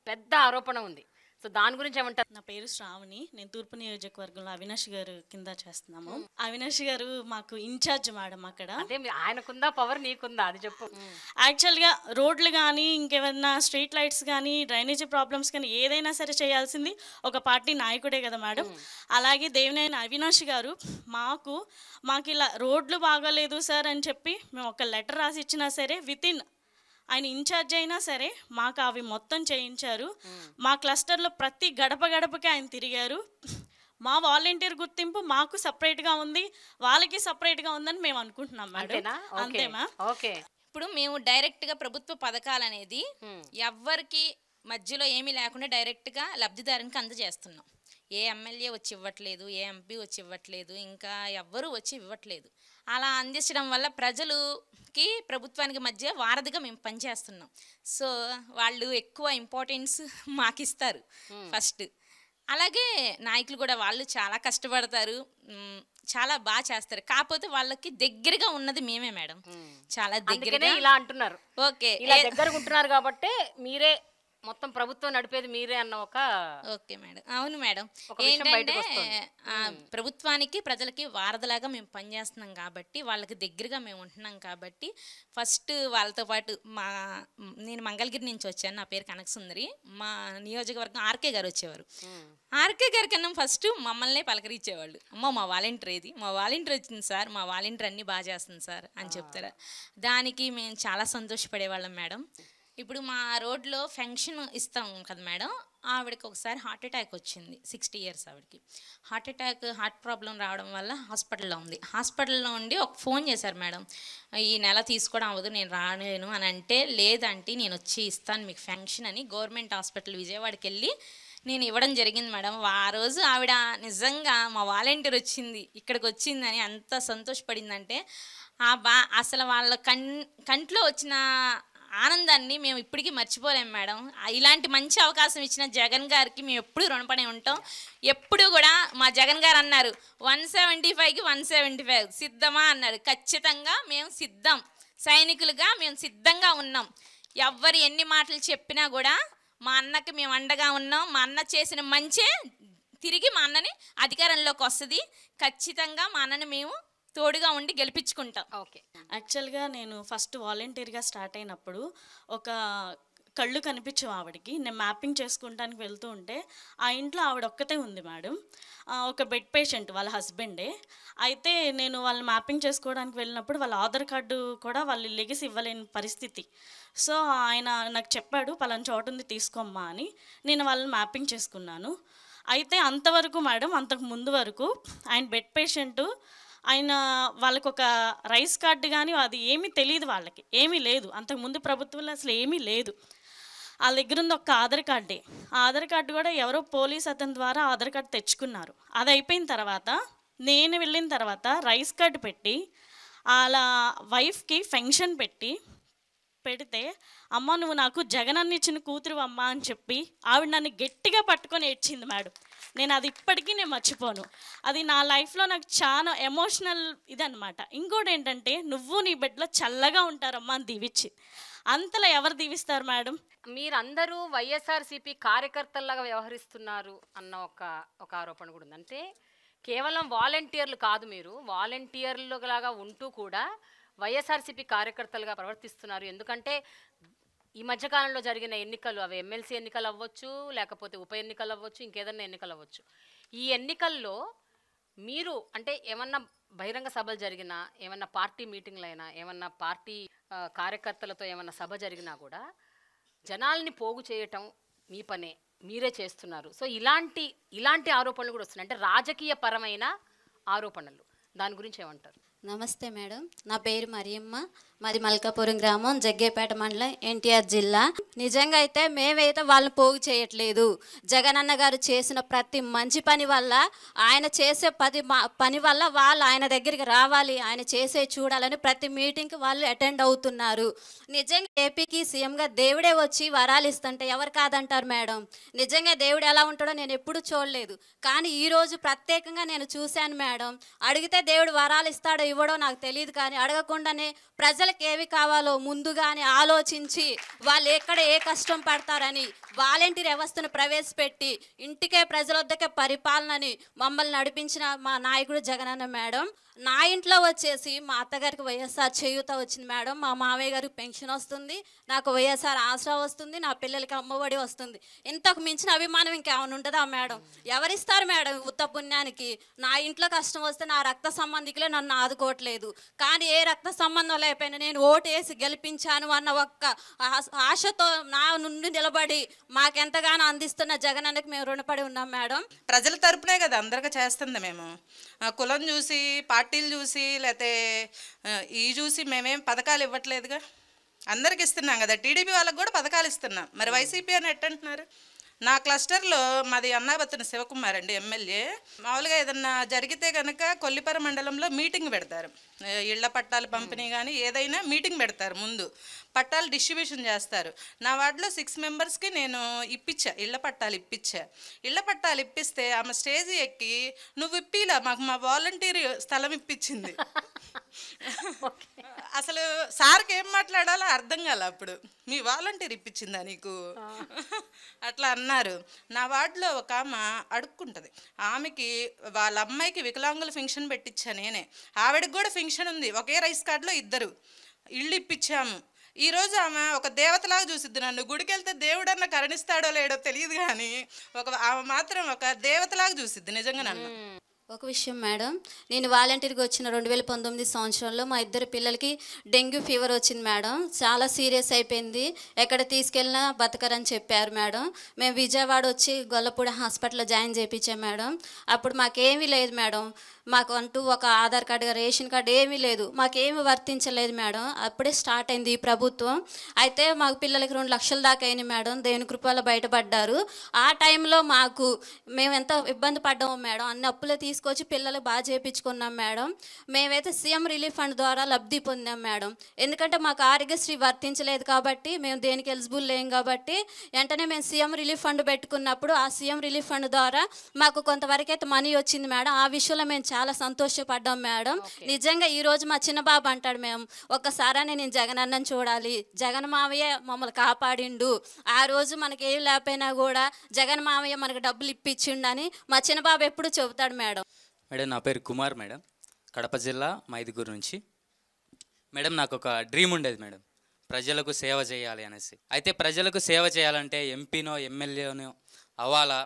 పెద్ద ఆరోపణ ఉంది. సో దాని గురించి ఏమంటారు? నా పేరు శ్రావణి. నేను తూర్పు నియోజకవర్గంలో అవినాష్ గారు కింద చేస్తున్నాము. అవినాష్ గారు మాకు ఇన్ఛార్జ్ మేడం అక్కడ. అంటే ఆయనకుందా పవర్, నీకుందా అది చెప్పు. యాక్చువల్గా రోడ్లు కానీ, ఇంకేమైనా స్ట్రీట్ లైట్స్ కానీ, డ్రైనేజీ ప్రాబ్లమ్స్ కానీ ఏదైనా సరే చేయాల్సింది ఒక పార్టీ నాయకుడే కదా మేడం. అలాగే దేవినేని అవినాష్ గారు మాకు ఇలా రోడ్లు బాగాలేదు సార్ అని చెప్పి మేము ఒక లెటర్ రాసి ఇచ్చినా సరే వితిన్ ఆయన ఇన్ఛార్జ్ అయినా సరే మాకు అవి మొత్తం చేయించారు. మా క్లస్టర్లో ప్రతి గడపకి ఆయన తిరిగారు. మా వాలంటీర్ గుర్తింపు మాకు సపరేట్గా ఉంది, వాళ్ళకి సపరేట్గా ఉందని మేము అనుకుంటున్నాం మేడం. అంతేమా? ఓకే. ఇప్పుడు మేము డైరెక్ట్గా ప్రభుత్వ పథకాలు అనేది ఎవ్వరికి మధ్యలో ఏమీ లేకుండా డైరెక్ట్గా లబ్ధిదారునికి అందజేస్తున్నాం. ఏ ఎమ్మెల్యే వచ్చి ఇవ్వట్లేదు, ఏ ఎంపీ వచ్చి ఇవ్వట్లేదు, ఇంకా ఎవ్వరూ వచ్చి ఇవ్వట్లేదు. అలా అందించడం వల్ల ప్రజలుకి ప్రభుత్వానికి మధ్య వారధిగా మేము పనిచేస్తున్నాం. సో వాళ్ళు ఎక్కువ ఇంపార్టెన్స్ మాకు ఇస్తారు ఫస్ట్. అలాగే నాయకులు కూడా వాళ్ళు చాలా కష్టపడతారు, చాలా బాగా చేస్తారు. కాకపోతే వాళ్ళకి దగ్గరగా ఉన్నది మేమే మేడం, చాలా దగ్గరగా. ఇలా అంటున్నారు. ఓకే, ఇలా దగ్గరగా ఉంటున్నారు కాబట్టి మీరే మొత్తం ప్రభుత్వం నడిపేది మీరే అన్న ఒక. ఓకే మేడం, అవును మేడం. ఏంటంటే ప్రభుత్వానికి ప్రజలకి వారధలాగా మేము పనిచేస్తున్నాం కాబట్టి, వాళ్ళకి దగ్గరగా మేము ఉంటున్నాం కాబట్టి ఫస్ట్ వాళ్ళతో పాటు నేను మంగళగిరి నుంచి వచ్చాను, నా పేరు కనకసుందరి. మా నియోజకవర్గం ఆర్కే గారు వచ్చేవారు. ఆర్కే గారి కన్నా ఫస్ట్ మమ్మల్నే పలకరించేవాళ్ళు. అమ్మ మా వాలంటీర్ ఏది, మా వాలంటీర్ వచ్చింది సార్, మా వాలంటీర్ అన్నీ బాగా చేస్తుంది సార్ అని చెప్తారా. దానికి మేము చాలా సంతోషపడేవాళ్ళం మేడం. ఇప్పుడు మా రోడ్లో ఫంక్షన్ ఇస్తాం కదా మేడం, ఆవిడకి ఒకసారి హార్ట్ అటాక్ వచ్చింది. 60 years ఆవిడకి హార్ట్ ప్రాబ్లం రావడం వల్ల హాస్పిటల్లో ఉంది. హాస్పిటల్లో ఉండి ఒక ఫోన్ చేశారు మేడం, ఈ నెల తీసుకోవడం అవ్వదు, నేను రాలేను అని అంటే, లేదంటే నేను వచ్చి ఇస్తాను మీకు ఫంక్షన్ అని గవర్నమెంట్ హాస్పిటల్ విజయవాడకి వెళ్ళి నేను ఇవ్వడం జరిగింది మేడం. ఆ రోజు ఆవిడ నిజంగా మా వాలంటీర్ వచ్చింది ఇక్కడికి వచ్చిందని అంత సంతోషపడిందంటే, అసలు వాళ్ళ కంట్లో వచ్చిన ఆనందాన్ని మేము ఇప్పటికీ మర్చిపోలేము మేడం. ఇలాంటి మంచి అవకాశం ఇచ్చిన జగన్ గారికి మేము ఎప్పుడు రుణపడి ఉంటాం. ఎప్పుడు కూడా మా జగన్ గారు అన్నారు 175కి 175 సిద్ధమా అన్నారు. ఖచ్చితంగా మేము సిద్ధం, సైనికులుగా మేము సిద్ధంగా ఉన్నాం. ఎవ్వరు ఎన్ని మాటలు చెప్పినా కూడా మా అన్నకి మేము అండగా ఉన్నాం. మా అన్న చేసిన మంచే తిరిగి మా అన్నని అధికారంలోకి వస్తుంది. ఖచ్చితంగా మా అన్నని మేము తోడుగా ఉండి గెలిపించుకుంటాం. ఓకే. యాక్చువల్గా నేను ఫస్ట్ వాలంటీర్గా స్టార్ట్ అయినప్పుడు ఒక కళ్ళు కనిపించవు ఆవిడకి. నేను మ్యాపింగ్ చేసుకుంటానికి వెళ్తూ ఉంటే ఆ ఇంట్లో ఆవిడ ఒక్కతే ఉంది మేడం, ఒక బెడ్ పేషెంట్, వాళ్ళ హస్బెండే. అయితే నేను వాళ్ళని మ్యాపింగ్ చేసుకోవడానికి వెళ్ళినప్పుడు వాళ్ళ ఆధార్ కార్డు కూడా వాళ్ళు లెగిసి ఇవ్వలేని పరిస్థితి. సో ఆయన నాకు చెప్పాడు పలానా చోటు ఉంది తీసుకోమ్మా అని. నేను వాళ్ళని మ్యాపింగ్ చేసుకున్నాను. అయితే అంతవరకు మేడం, అంతకు ముందు వరకు ఆయన బెడ్ పేషెంటు, ఆయన వాళ్ళకు ఒక రైస్ కార్డు కానీ అది ఏమీ తెలియదు, వాళ్ళకి ఏమీ లేదు. అంతకుముందు ప్రభుత్వంలో అసలు ఏమీ లేదు. వాళ్ళ దగ్గర ఉంది ఒక ఆధార్ కార్డే. ఆ ఆధార్ కార్డు కూడా ఎవరో పోలీస్ అతని ద్వారా ఆధార్ కార్డు తెచ్చుకున్నారు. అది అయిపోయిన తర్వాత నేను వెళ్ళిన తర్వాత రైస్ కార్డు పెట్టి వాళ్ళ వైఫ్కి ఫంక్షన్ పెడితే, అమ్మ నువ్వు నాకు జగనన్న ఇచ్చిన కూతురు అమ్మ అని చెప్పి ఆవిడ నన్ను గట్టిగా పట్టుకొని ఏడ్చింది మేడం. నేను అది ఇప్పటికీ నేను మర్చిపోను. అది నా లైఫ్లో నాకు చాలా ఎమోషనల్ ఇదనమాట. ఇంకోటి ఏంటంటే, నువ్వు నీ బిడ్డలో చల్లగా ఉంటారమ్మా అని దీవిచ్చి. అంతలా ఎవరు దీవిస్తారు మేడం? మీరందరూ వైఎస్ఆర్సీపీ కార్యకర్తల్లాగా వ్యవహరిస్తున్నారు అన్న ఒక ఆరోపణ కూడా ఉంది. అంటే కేవలం వాలంటీర్లు కాదు, మీరు వాలంటీర్లు లాగా ఉంటూ కూడా వైఎస్ఆర్సీపీ కార్యకర్తలుగా ప్రవర్తిస్తున్నారు. ఎందుకంటే ఈ మధ్యకాలంలో జరిగిన ఎన్నికలు, అవి ఎమ్మెల్సీ ఎన్నికలు అవ్వచ్చు, లేకపోతే ఉప ఎన్నికలు అవ్వచ్చు, ఇంకేదన్నా ఎన్నికలు అవ్వచ్చు. ఈ ఎన్నికల్లో మీరు అంటే ఏమన్నా బహిరంగ సభలు జరిగినా, ఏమన్నా పార్టీ మీటింగ్లైనా, ఏమన్నా పార్టీ కార్యకర్తలతో ఏమన్నా సభ జరిగినా కూడా జనాల్ని పోగు చేయటం మీ పనే, మీరే చేస్తున్నారు. సో ఇలాంటి ఆరోపణలు కూడా వస్తున్నాయి, అంటే రాజకీయ పరమైన ఆరోపణలు. దాని గురించి ఏమంటారు? నమస్తే మేడం, నా పేరు మరియమ్మ, మాది మల్కాపురం గ్రామం, జగ్గేపేట మండలం, ఎన్టీఆర్ జిల్లా. నిజంగా అయితే మేమైతే వాళ్ళని పోగు చేయట్లేదు. జగనన్న గారు చేసిన ప్రతి మంచి పని వల్ల, ఆయన చేసే పని వల్ల వాళ్ళు ఆయన దగ్గరికి రావాలి, ఆయన చేసే చూడాలని ప్రతి మీటింగ్కి వాళ్ళు అటెండ్ అవుతున్నారు. నిజంగా ఏపీకి సీఎంగా దేవుడే వచ్చి వరాలు ఇస్తుంటే ఎవరు కాదంటారు మేడం? నిజంగా దేవుడు ఎలా ఉంటాడో నేను ఎప్పుడూ చూడలేదు, కానీ ఈరోజు ప్రత్యేకంగా నేను చూశాను మేడం. అడిగితే దేవుడు వరాలు ఇస్తాడో ఇవ్వడో నాకు తెలియదు, కానీ అడగకుండానే ప్రజలకు ఏవి కావాలో ముందుగానే ఆలోచించి వాళ్ళు ఎక్కడ ఏ కష్టం పడతారని వాలంటీర్ వ్యవస్థను ప్రవేశపెట్టి ఇంటికే ప్రజల వద్దకే పరిపాలనని మమ్మల్ని నడిపించిన మా నాయకుడు జగనన్న మేడం. నా ఇంట్లో వచ్చేసి మా అత్తగారికి వైఎస్ఆర్ చేయూత వచ్చింది మేడం, మా మావయ్య గారికి పెన్షన్ వస్తుంది, నాకు వైఎస్ఆర్ ఆసరా వస్తుంది, నా పిల్లలకి అమ్మఒడి వస్తుంది. ఇంతకు మించిన అభిమానం ఇంకేమైనా ఉంటుందా మేడం? ఎవరిస్తారు మేడం ఉత్త పుణ్యానికి? నా ఇంట్లో కష్టం వస్తే నా రక్త సంబంధికులే నన్ను ఆదుకోవట్లేదు, కానీ ఏ రక్త సంబంధం లేకపోయినా నేను ఓటేసి గెలిపించాను అన్న ఒక్క ఆశతో నా నుండి నిలబడి మాకెంతగానో అందిస్తున్న జగనన్నకి మేము రుణపడి ఉన్నాం మేడం. ప్రజల తరపునే కదా అందరికీ చేస్తుంది. మేము కులం చూసి, పార్టీలు చూసి, లేకపోతే ఈ చూసి మేమేం పథకాలు ఇవ్వట్లేదుగా, అందరికి ఇస్తున్నాం కదా. టీడీపీ వాళ్ళకి కూడా పథకాలు ఇస్తున్నాం, మరి వైసీపీ అని ఎట్టంటున్నారు? నా క్లస్టర్లో మాది అన్నాబత్తున శివకుమార్ అండి, ఎమ్మెల్యే. మామూలుగా ఏదన్నా జరిగితే కనుక కొల్లిపర మండలంలో మీటింగ్ పెడతారు, ఇళ్ల పట్టాలు పంపిణీ కానీ ఏదైనా మీటింగ్ పెడతారు, ముందు పట్టాలు డిస్ట్రిబ్యూషన్ చేస్తారు. నా వార్డులో 6 మెంబర్స్కి నేను ఇప్పించా, ఇళ్ల పట్టాలు ఇప్పించా. ఇళ్ల పట్టాలు ఇప్పిస్తే ఆమె స్టేజ్ ఎక్కి నువ్వు ఇప్పిలా, మాకు మా వాలంటీర్ స్థలం ఇప్పించింది. అసలు సార్కి ఏం మాట్లాడాలో అర్థం కాల. అప్పుడు మీ వాలంటీర్ ఇప్పించిందా నీకు అట్లా అన్నారు. నా వార్డులో ఒక ఆమె అడుక్కుంటుంది, ఆమెకి వాళ్ళ అమ్మాయికి వికలాంగుల ఫంక్షన్ పెట్టించా నేనే. ఆవిడకి కూడా ఫంక్షన్ ఉంది, ఒకే రైస్ కార్డులో 2 ఇళ్ళు ఇప్పించాము. ఈరోజు ఆమె ఒక దేవతలాగా చూసిద్ది నన్ను. గుడికి వెళ్తే దేవుడన్నా కరుణిస్తాడో లేడో తెలియదు, కానీ ఆమె మాత్రం ఒక దేవతలాగా చూసిద్ది నిజంగా నన్ను. ఒక విషయం మేడం, నేను వాలంటీర్గా వచ్చిన 2019 సంవత్సరంలో మా 2 పిల్లలకి డెంగ్యూ ఫీవర్ వచ్చింది మేడం. చాలా సీరియస్ అయిపోయింది, ఎక్కడ తీసుకెళ్ళినా బతకరని చెప్పారు మేడం. మేము విజయవాడ వచ్చి గొల్లపూడి హాస్పిటల్లో జాయిన్ చేయించాం మేడం. అప్పుడు మాకేమీ లేదు మేడం, మాకు అంటూ ఒక ఆధార్ కార్డు, రేషన్ కార్డు ఏమీ లేదు, మాకేమీ వర్తించలేదు మేడం. అప్పుడే స్టార్ట్ అయింది ఈ ప్రభుత్వం. అయితే మాకు పిల్లలకి 2 లక్షల దాకా అయింది మేడం, దేవుని కృపలో బయటపడ్డారు. ఆ టైంలో మేము ఎంత ఇబ్బంది పడ్డాము మేడం, అన్ని అప్పులే తీసుకొచ్చి పిల్లలకు బాగా చేయించుకున్నాం మేడం. మేమైతే సీఎం రిలీఫ్ ఫండ్ ద్వారా లబ్ధి పొందాం మేడం. ఎందుకంటే మాకు ఆరోగ్యశ్రీ వర్తించలేదు కాబట్టి, మేము దేనికి ఎలిజిబుల్ లేం కాబట్టి, వెంటనే మేము సీఎం రిలీఫ్ ఫండ్ పెట్టుకున్నప్పుడు ఆ సీఎం రిలీఫ్ ఫండ్ ద్వారా మాకు కొంతవరకు అయితే మనీ వచ్చింది మేడం. ఆ విషయంలో మేము చాలా సంతోషపడ్డాం మేడం. నిజంగా ఈరోజు మా చిన్న బాబు అంటాడు, మేము ఒక్కసారి నేను జగనన్నను చూడాలి, జగన్ మావయ్య మమ్మల్ని కాపాడిండు, ఆ రోజు మనకి ఏం లేకపోయినా కూడా జగన్ మావయ్య మనకు డబ్బులు ఇప్పించిండని మా చిన్న బాబు ఎప్పుడు చెబుతాడు మేడం. మేడం నా పేరు కుమార్ మేడం, కడప జిల్లా మైదుగురు నుంచి. మేడం నాకు ఒక డ్రీమ్ ఉండేది మేడం, ప్రజలకు సేవ చేయాలి అనేసి. అయితే ప్రజలకు సేవ చేయాలంటే ఎంపీనో ఎమ్మెల్యేనో అవ్వాలా,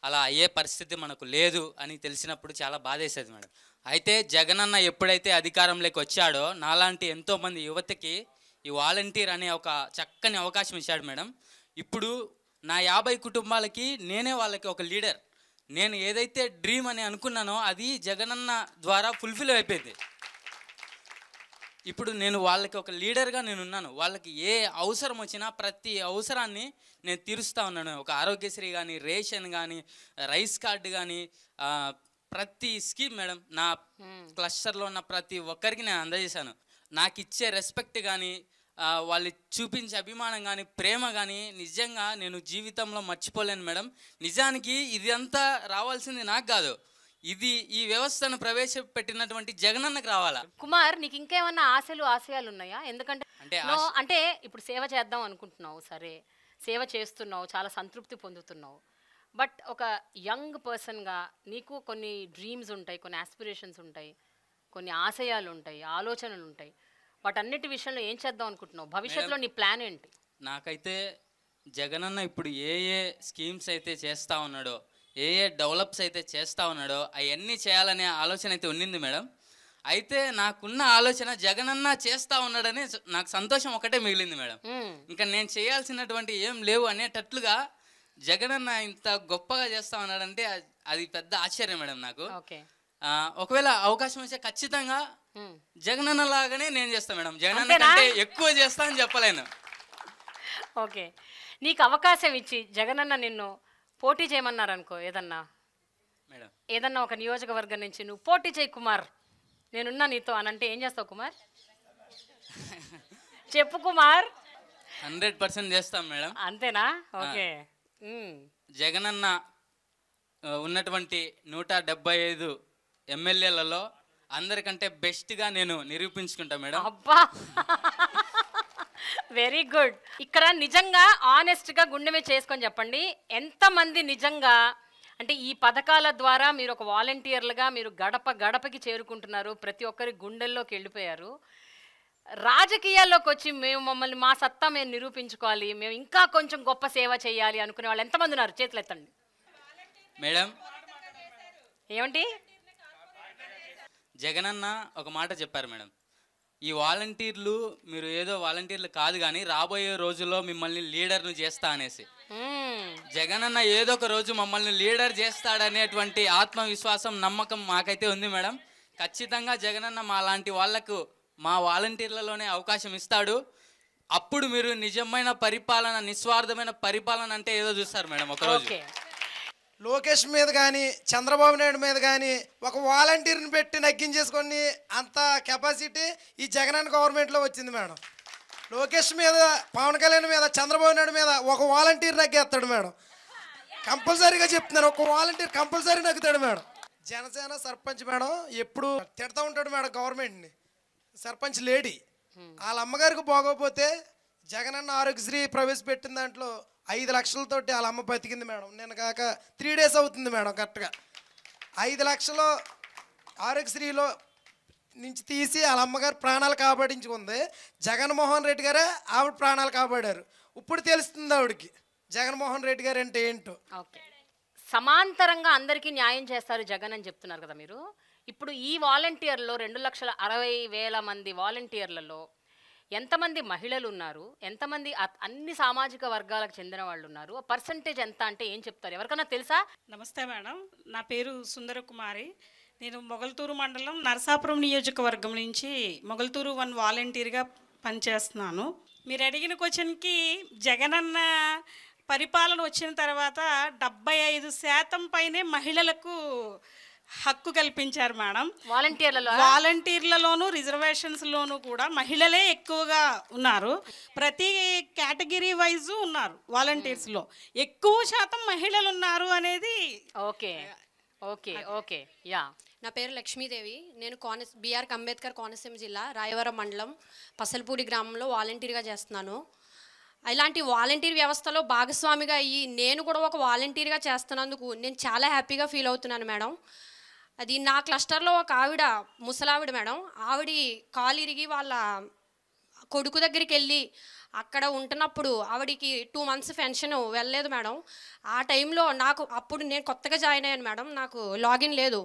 అలా అయ్యే పరిస్థితి మనకు లేదు అని తెలిసినప్పుడు చాలా బాధేసేది మేడం. అయితే జగనన్న ఎప్పుడైతే అధికారంలోకి వచ్చాడో నాలాంటి ఎంతోమంది యువతకి ఈ వాలంటీర్ అనే ఒక చక్కని అవకాశం ఇచ్చాడు మేడం. ఇప్పుడు నా 50 కుటుంబాలకి నేనే వాళ్ళకి ఒక లీడర్. నేను ఏదైతే డ్రీమ్ అని అనుకున్నానో అది జగనన్న ద్వారా ఫుల్ఫిల్ అయిపోయింది. ఇప్పుడు నేను వాళ్ళకి ఒక లీడర్గా నేను ఉన్నాను. వాళ్ళకి ఏ అవసరం వచ్చినా ప్రతి అవసరాన్ని నేను తీరుస్తూ ఉన్నాను. ఒక ఆరోగ్యశ్రీ కానీ, రేషన్ కానీ, రైస్ కార్డు కానీ, ప్రతి స్కీమ్ మేడం నా క్లస్టర్లో ఉన్న ప్రతి ఒక్కరికి నేను అందజేశాను. నాకు ఇచ్చే రెస్పెక్ట్ కానీ, వాళ్ళు చూపించే అభిమానం కానీ, ప్రేమ కానీ నిజంగా నేను జీవితంలో మర్చిపోలేను మేడం. నిజానికి ఇది అంతా రావాల్సింది నాకు కాదు, ఇది ఈ వ్యవస్థను ప్రవేశపెట్టినటువంటి జగనన్నకు రావాలా. కుమార్, నీకు ఇంకేమన్నా ఆశయాలు ఉన్నాయా? ఎందుకంటే అంటే ఇప్పుడు సేవ చేద్దాం అనుకుంటున్నావు, సరే సేవ చేస్తున్నావు, చాలా సంతృప్తి పొందుతున్నావు. బట్ ఒక యంగ్ పర్సన్గా నీకు కొన్ని డ్రీమ్స్ ఉంటాయి, కొన్ని ఆస్పిరేషన్స్ ఉంటాయి, కొన్ని ఆశయాలు ఉంటాయి, ఆలోచనలు ఉంటాయి. వాటన్నిటి విషయంలో ఏం చేద్దాం అనుకుంటున్నావు? భవిష్యత్తులో నీ ప్లాన్ ఏంటి? నాకైతే జగనన్న ఇప్పుడు ఏ ఏ స్కీమ్స్ అయితే చేస్తూ ఉన్నాడో, ఏ ఏ డెవలప్స్ అయితే చేస్తూ ఉన్నాడో అవన్నీ చేయాలనే ఆలోచన అయితే ఉండింది మేడం. అయితే నాకున్న ఆలోచన జగనన్న చేస్తూ ఉన్నాడని నాకు సంతోషం ఒకటే మిగిలింది మేడం. ఇంకా నేను చేయాల్సినటువంటి ఏం లేవు అనేటట్లుగా జగనన్న ఇంత గొప్పగా చేస్తూ ఉన్నాడంటే అది పెద్ద ఆశ్చర్యం మేడం నాకు. ఒకవేళ అవకాశం వస్తే ఖచ్చితంగా జగనన్న లాగానే నేను చేస్తాను మేడం. జగనన్న కంటే ఎక్కువ చేస్తా అని చెప్పలేను. ఓకే, నీకు అవకాశం ఇచ్చి జగనన్న నిన్ను పోటీ చేయమన్నారు అనుకో, మేడం ఏదన్నా ఒక నియోజకవర్గం నుంచి నువ్వు పోటీ చేయి కుమార్, నేనున్నా నీతో అని అంటే ఏం చేస్తావు కుమార్? చెప్పు కుమార్. 100% చేస్తాం మేడం. అంతేనా? ఓకే. జగనన్న ఉన్నటువంటి 175 ఎమ్మెల్యేలలో అందరికంటే బెస్ట్గా నేను నిరూపించుకుంటా మేడం. అబ్బా, వెరీ గుడ్. ఇక్కడ నిజంగా ఆనెస్ట్గా గుండె మీద చేసుకొని చెప్పండి, ఎంతమంది నిజంగా అంటే ఈ పథకాల ద్వారా మీరు ఒక వాలంటీర్లుగా మీరు గడప గడపకి చేరుకుంటున్నారు, ప్రతి ఒక్కరి గుండెల్లోకి వెళ్ళిపోయారు. రాజకీయాల్లోకి వచ్చి మమ్మల్ని మా సత్తా మేము నిరూపించుకోవాలి, మేము ఇంకా కొంచెం గొప్ప సేవ చేయాలి అనుకునే వాళ్ళు ఎంతమంది ఉన్నారు? చేతులు ఎత్తండి మేడం. ఏమండి? జగనన్న ఒక మాట చెప్పారు మేడం, ఈ వాలంటీర్లు మీరు ఏదో వాలంటీర్లు కాదు కానీ రాబోయే రోజుల్లో మిమ్మల్ని లీడర్ను చేస్తా అనేసి. జగనన్న ఏదో ఒక రోజు మమ్మల్ని లీడర్ చేస్తాడనేటువంటి ఆత్మవిశ్వాసం, నమ్మకం మాకైతే ఉంది మేడం. ఖచ్చితంగా జగనన్న మా లాంటి వాళ్లకు మా వాలంటీర్లలోనే అవకాశం ఇస్తాడు. అప్పుడు మీరు నిజమైన పరిపాలన, నిస్వార్థమైన పరిపాలన అంటే ఏదో చూస్తారు మేడం ఒకరోజు. లోకేష్ మీద కానీ చంద్రబాబు నాయుడు మీద కానీ ఒక వాలంటీర్ని పెట్టి నగ్గించేసుకొని అంత కెపాసిటీ ఈ జగనన్న గవర్నమెంట్లో వచ్చింది మేడం. లోకేష్ మీద, పవన్ కళ్యాణ్ మీద, చంద్రబాబు నాయుడు మీద ఒక వాలంటీర్ నగ్గేస్తాడు మేడం. కంపల్సరీగా చెప్తున్నాను, ఒక వాలంటీర్ కంపల్సరీ నగ్గుతాడు మేడం. జనసేన సర్పంచ్ మేడం ఎప్పుడు తిడతా ఉంటాడు మేడం గవర్నమెంట్ని. సర్పంచ్ లేడీ వాళ్ళ అమ్మగారికి బాగోపోతే జగనన్న ఆరోగ్యశ్రీ ప్రవేశపెట్టిన దాంట్లో 5 లక్షలతోటి వాళ్ళ అమ్మ బతికింది మేడం. నేను కాక 3 డేస్ అవుతుంది మేడం. కరెక్ట్గా 5 లక్షలు ఆరోగ్యశ్రీలో నుంచి తీసి వాళ్ళ అమ్మగారు ప్రాణాలు కాపాడించుకుంది. జగన్మోహన్ రెడ్డి గారే ఆవిడ ప్రాణాలు కాపాడారు. ఇప్పుడు తెలుస్తుంది ఆవిడకి జగన్మోహన్ రెడ్డి గారు అంటే ఏంటో. ఓకే, సమాంతరంగా అందరికీ న్యాయం చేస్తారు జగన్ అని చెప్తున్నారు కదా మీరు. ఇప్పుడు ఈ వాలంటీర్లో 2,60,000 మంది వాలంటీర్లలో ఎంతమంది మహిళలు ఉన్నారు, ఎంతమంది అన్ని సామాజిక వర్గాలకు చెందిన వాళ్ళు ఉన్నారు, పర్సంటేజ్ ఎంత అంటే ఏం చెప్తారు? ఎవరికైనా తెలుసా? నమస్తే మేడం, నా పేరు సుందరకుమారి. నేను మొగల్తూరు మండలం నరసాపురం నియోజకవర్గం నుంచి మొగల్తూరు 1 వాలంటీర్గా పనిచేస్తున్నాను. మీరు అడిగిన క్వశ్చన్కి జగనన్న పరిపాలన వచ్చిన తర్వాత 75% పైనే మహిళలకు హక్కు కల్పించారు మేడం. వాలంటీర్లలోనూ రిజర్వేషన్స్లోనూ కూడా మహిళలే ఎక్కువగా ఉన్నారు. ప్రతి కేటగిరీ వైజు ఉన్నారు వాలంటీర్స్లో, ఎక్కువ శాతం మహిళలు ఉన్నారు అనేది. Okay okay okay yeah. నా పేరు లక్ష్మీదేవి. నేను బిఆర్ అంబేద్కర్ కోనసీమ జిల్లా రాయవరం మండలం పసలపూడి గ్రామంలో వాలంటీర్గా చేస్తున్నాను. ఇలాంటి వాలంటీర్ వ్యవస్థలో భాగస్వామిగా అయ్యి నేను కూడా ఒక వాలంటీర్గా చేస్తున్నందుకు నేను చాలా హ్యాపీగా ఫీల్ అవుతున్నాను మేడం. అది నా క్లస్టర్లో ఒక ఆవిడ, ముసలావిడ మేడం, ఆవిడ కాలు ఇరిగి వాళ్ళ కొడుకు దగ్గరికి వెళ్ళి అక్కడ ఉంటున్నప్పుడు ఆవిడికి 2 months పెన్షన్ వెళ్ళలేదు మేడం. ఆ టైంలో అప్పుడు నేను కొత్తగా జాయిన్ అయ్యాను మేడం, నాకు లాగిన్ లేదు.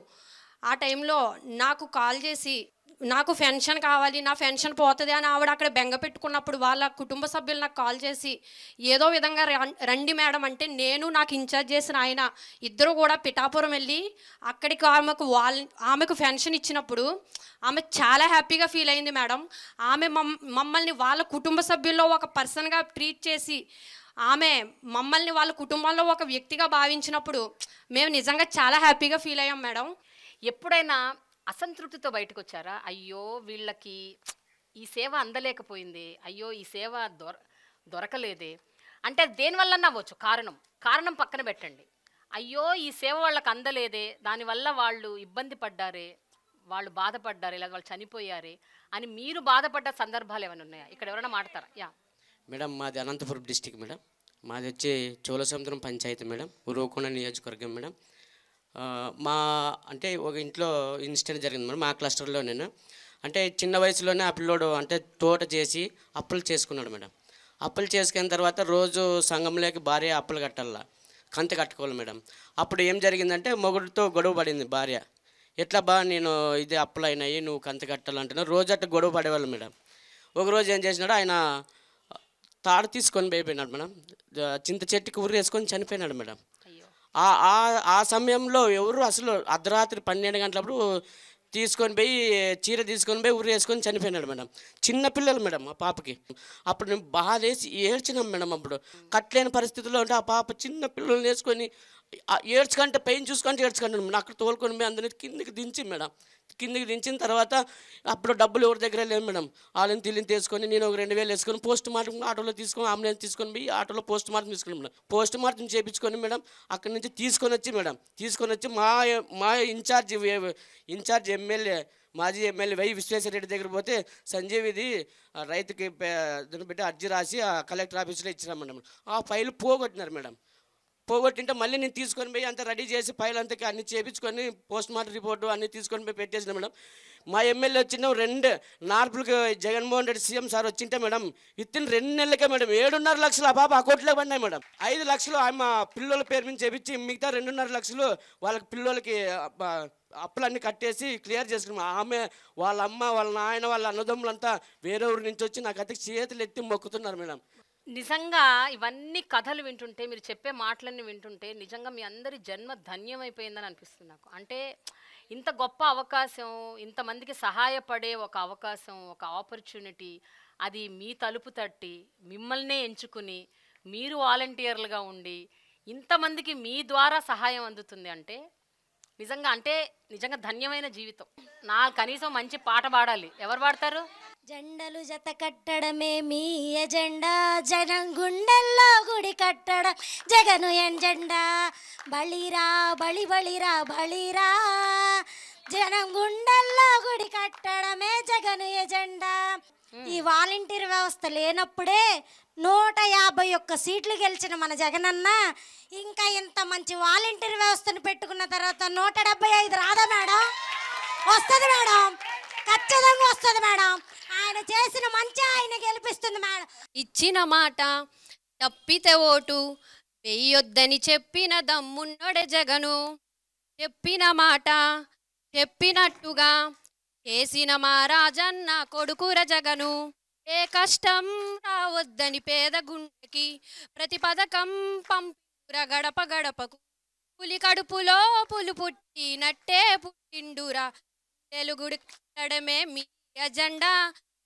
ఆ టైంలో నాకు కాల్ చేసి నాకు పెన్షన్ కావాలి, నా పెన్షన్ పోతుంది అని ఆవిడ అక్కడ బెంగ పెట్టుకున్నప్పుడు వాళ్ళ కుటుంబ సభ్యులు నాకు కాల్ చేసి ఏదో విధంగా రండి మేడం అంటే నేను నాకు ఇన్ఛార్జ్ చేసిన ఆయన ఇద్దరు కూడా పిఠాపురం వెళ్ళి అక్కడికి ఆమెకు పెన్షన్ ఇచ్చినప్పుడు ఆమె చాలా హ్యాపీగా ఫీల్ అయింది మేడం. ఆమె మమ్మల్ని వాళ్ళ కుటుంబ సభ్యుల్లో ఒక పర్సన్గా ట్రీట్ చేసి ఆమె మమ్మల్ని వాళ్ళ కుటుంబంలో ఒక వ్యక్తిగా భావించినప్పుడు మేము నిజంగా చాలా హ్యాపీగా ఫీల్ అయ్యాం మేడం. ఎప్పుడైనా అసంతృప్తితో బయటకు వచ్చారా? అయ్యో వీళ్ళకి ఈ సేవ అందలేకపోయింది, అయ్యో ఈ సేవ దొరకలేదే అంటే దేనివల్ల అవ్వచ్చు, కారణం పక్కన పెట్టండి. అయ్యో ఈ సేవ వాళ్ళకి అందలేదే, దానివల్ల వాళ్ళు ఇబ్బంది పడ్డారే, వాళ్ళు బాధపడ్డారే, లేదా వాళ్ళు చనిపోయారే అని మీరు బాధపడ్డ సందర్భాలు ఏమైనా ఉన్నాయా? ఇక్కడ ఎవరైనా మాట్లాడతారా? యా మేడం, మాది అనంతపురం డిస్టిక్ మేడం. మాది వచ్చి చోళసముద్రం పంచాయతీ మేడం, ఉరువకొండ నియోజకవర్గం మేడం. మా అంటే ఒక ఇంట్లో ఇన్సిడెంట్ జరిగింది మేడం, మా క్లస్టర్లో. నేను అంటే చిన్న వయసులోనే ఆ పిల్లోడు అంటే తోట చేసి అప్పులు చేసుకున్నాడు మేడం. అప్పులు చేసుకున్న తర్వాత రోజు సంఘంలోకి భార్య అప్పులు కట్టాల, కంతి కట్టుకోవాలి మేడం. అప్పుడు ఏం జరిగిందంటే మొగుడితో గొడవ పడింది భార్య. ఎట్లా బా నేను ఇది అప్పులు అయినాయి, నువ్వు కంతి కట్టాలంటున్నావు, రోజు అట్లా గొడవ పడేవాళ్ళు మేడం. ఒకరోజు ఏం చేసినాడు, ఆయన తాడు తీసుకొని పోయిపోయినాడు మేడం, చింత చెట్టుకి ఉరి వేసుకొని చనిపోయినాడు మేడం. ఆ సమయంలో ఎవరు అసలు అర్ధరాత్రి 12 గంటలప్పుడు తీసుకొని పోయి చీర తీసుకొని పోయి ఉరి వేసుకొని చనిపోయినాడు మేడం. చిన్న పిల్లలు మేడం ఆ పాపకి. అప్పుడు నేను బాధేసి ఏడ్చినాం మేడం. అప్పుడు కట్టలేని పరిస్థితుల్లో ఉంటే ఆ పాప చిన్న పిల్లల్ని వేసుకొని ఏడ్చుకుంటే పైన చూసుకుంటే ఏడ్చుకుంటాను మేడం. అక్కడ తోలుకొని పోయి అందరినీ కిందికి దించి మేడం. కిందికి దించిన తర్వాత అప్పుడు డబ్బులు ఎవరి దగ్గర లేవు మేడం. వాళ్ళని తిల్లిని తీసుకొని నేను ఒక 2000 వేసుకొని పోస్ట్ మార్టం ఆటోలో తీసుకొని అంబులెన్స్ తీసుకొని పోయి ఆటోలో పోస్ట్ మార్టం తీసుకుని మేడం. పోస్ట్ మార్టం చేయించుకొని మేడం అక్కడి నుంచి తీసుకొని వచ్చి మా ఇన్ఛార్జ్ ఎమ్మెల్యే మాజీ ఎమ్మెల్యే వై విశ్వేశ్వరరెడ్డి దగ్గర పోతే సంజీవ్ ఇది రైతుకి దాన్ని పెట్టి అర్జీ రాసి ఆ కలెక్టర్ ఆఫీస్లో ఇచ్చినాం మేడం. ఆ ఫైల్ పోగొట్టినారు మేడం. పోగొట్టింటే మళ్ళీ నేను తీసుకొని పోయి అంతా రెడీ చేసి ఫైల్ అంతా అన్ని చేయించుకొని పోస్ట్ మార్టం రిపోర్టు అన్నీ తీసుకొని పోయి పెట్టేసిన మేడం. మా ఎమ్మెల్యే వచ్చిన 2 నార్పులకి జగన్మోహన్ రెడ్డి సీఎం సార్ వచ్చింటే మేడం విత్తిన్ 2 నెలలకే మేడం 7.5 లక్షలు ఆ పాప అకౌంట్లో పడినాయి మేడం. 5 లక్షలు ఆమె పిల్లల పేరు మీద చేపించి మిగతా 2.5 లక్షలు వాళ్ళకి పిల్లలకి అప్పులన్నీ కట్టేసి క్లియర్ చేసుకున్నాం. ఆమె వాళ్ళ అమ్మ వాళ్ళ నాయన వాళ్ళ అన్నదమ్ములంతా వేరే ఊరి నుంచి వచ్చి నాకు అతికి చేతులు ఎత్తి మొక్కుతున్నారు మేడం. నిజంగా ఇవన్నీ కథలు వింటుంటే, మీరు చెప్పే మాటలన్నీ వింటుంటే నిజంగా మీ అందరి జన్మ ధన్యమైపోయిందని అనిపిస్తుంది నాకు. అంటే ఇంత గొప్ప అవకాశం, ఇంతమందికి సహాయపడే ఒక అవకాశం, ఒక ఆపర్చునిటీ, అది మీ తలుపు తట్టి మిమ్మల్నే ఎంచుకుని మీరు వాలంటీర్లుగా ఉండి ఇంతమందికి మీ ద్వారా సహాయం అందుతుంది అంటే నిజంగా ధన్యమైన జీవితం. నా కనీసం మంచి పాట పాడాలి. ఎవరు పాడతారు? జెండలు జత కట్టడమే మీ ఎజెండా, జనం గుండెల్లో గుడి కట్టడం జగను ఎజెండా. బలిరా బలి బలిరా బలిరా, జనం గుండెల్లో గుడి కట్టడమే జగను ఎజెండా. ఈ వాలంటీర్ వ్యవస్థ లేనప్పుడే 151 సీట్లు గెలిచిన మన జగనన్న ఇంకా ఇంత మంచి వాలంటీర్ వ్యవస్థను పెట్టుకున్న తర్వాత 175 రాదా మేడం? వస్తుంది మేడం, ఖచ్చితంగా వస్తుంది మేడం. ఆయన చేసిన మంచి ఆయన గెలిపిస్తుంది మేడం. ఇచ్చిన మాట తప్పితే ఓటు వెయ్యొద్దని చెప్పిన దమ్మున్నోడే జగను. చెప్పిన మాట చెప్పినట్టుగా చేసిన మా రాజన్న కొడుకుర జగను. ఏ కష్టం రావద్దని పేద గుండెకి ప్రతి పథకం పంపిర గడప గడపకు. పులి కడుపులో పులు పుట్టినట్టే పుట్టిండురా. తెలుగుడి కట్టడమే మీ ఎజెండా,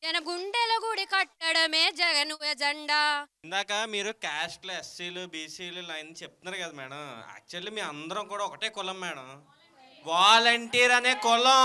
జన గుండెల గుడి కట్టడమే జగను ఎజెండా. ఇందాక మీరు క్యాస్ట్లు ఎస్సీలు బీసీలు లైన్ చెప్తున్నారు కదా మేడం. యాక్చువల్లీ మీ అందరం కూడా ఒకటే కులం మేడం, వాలంటీర్ అనే కులం.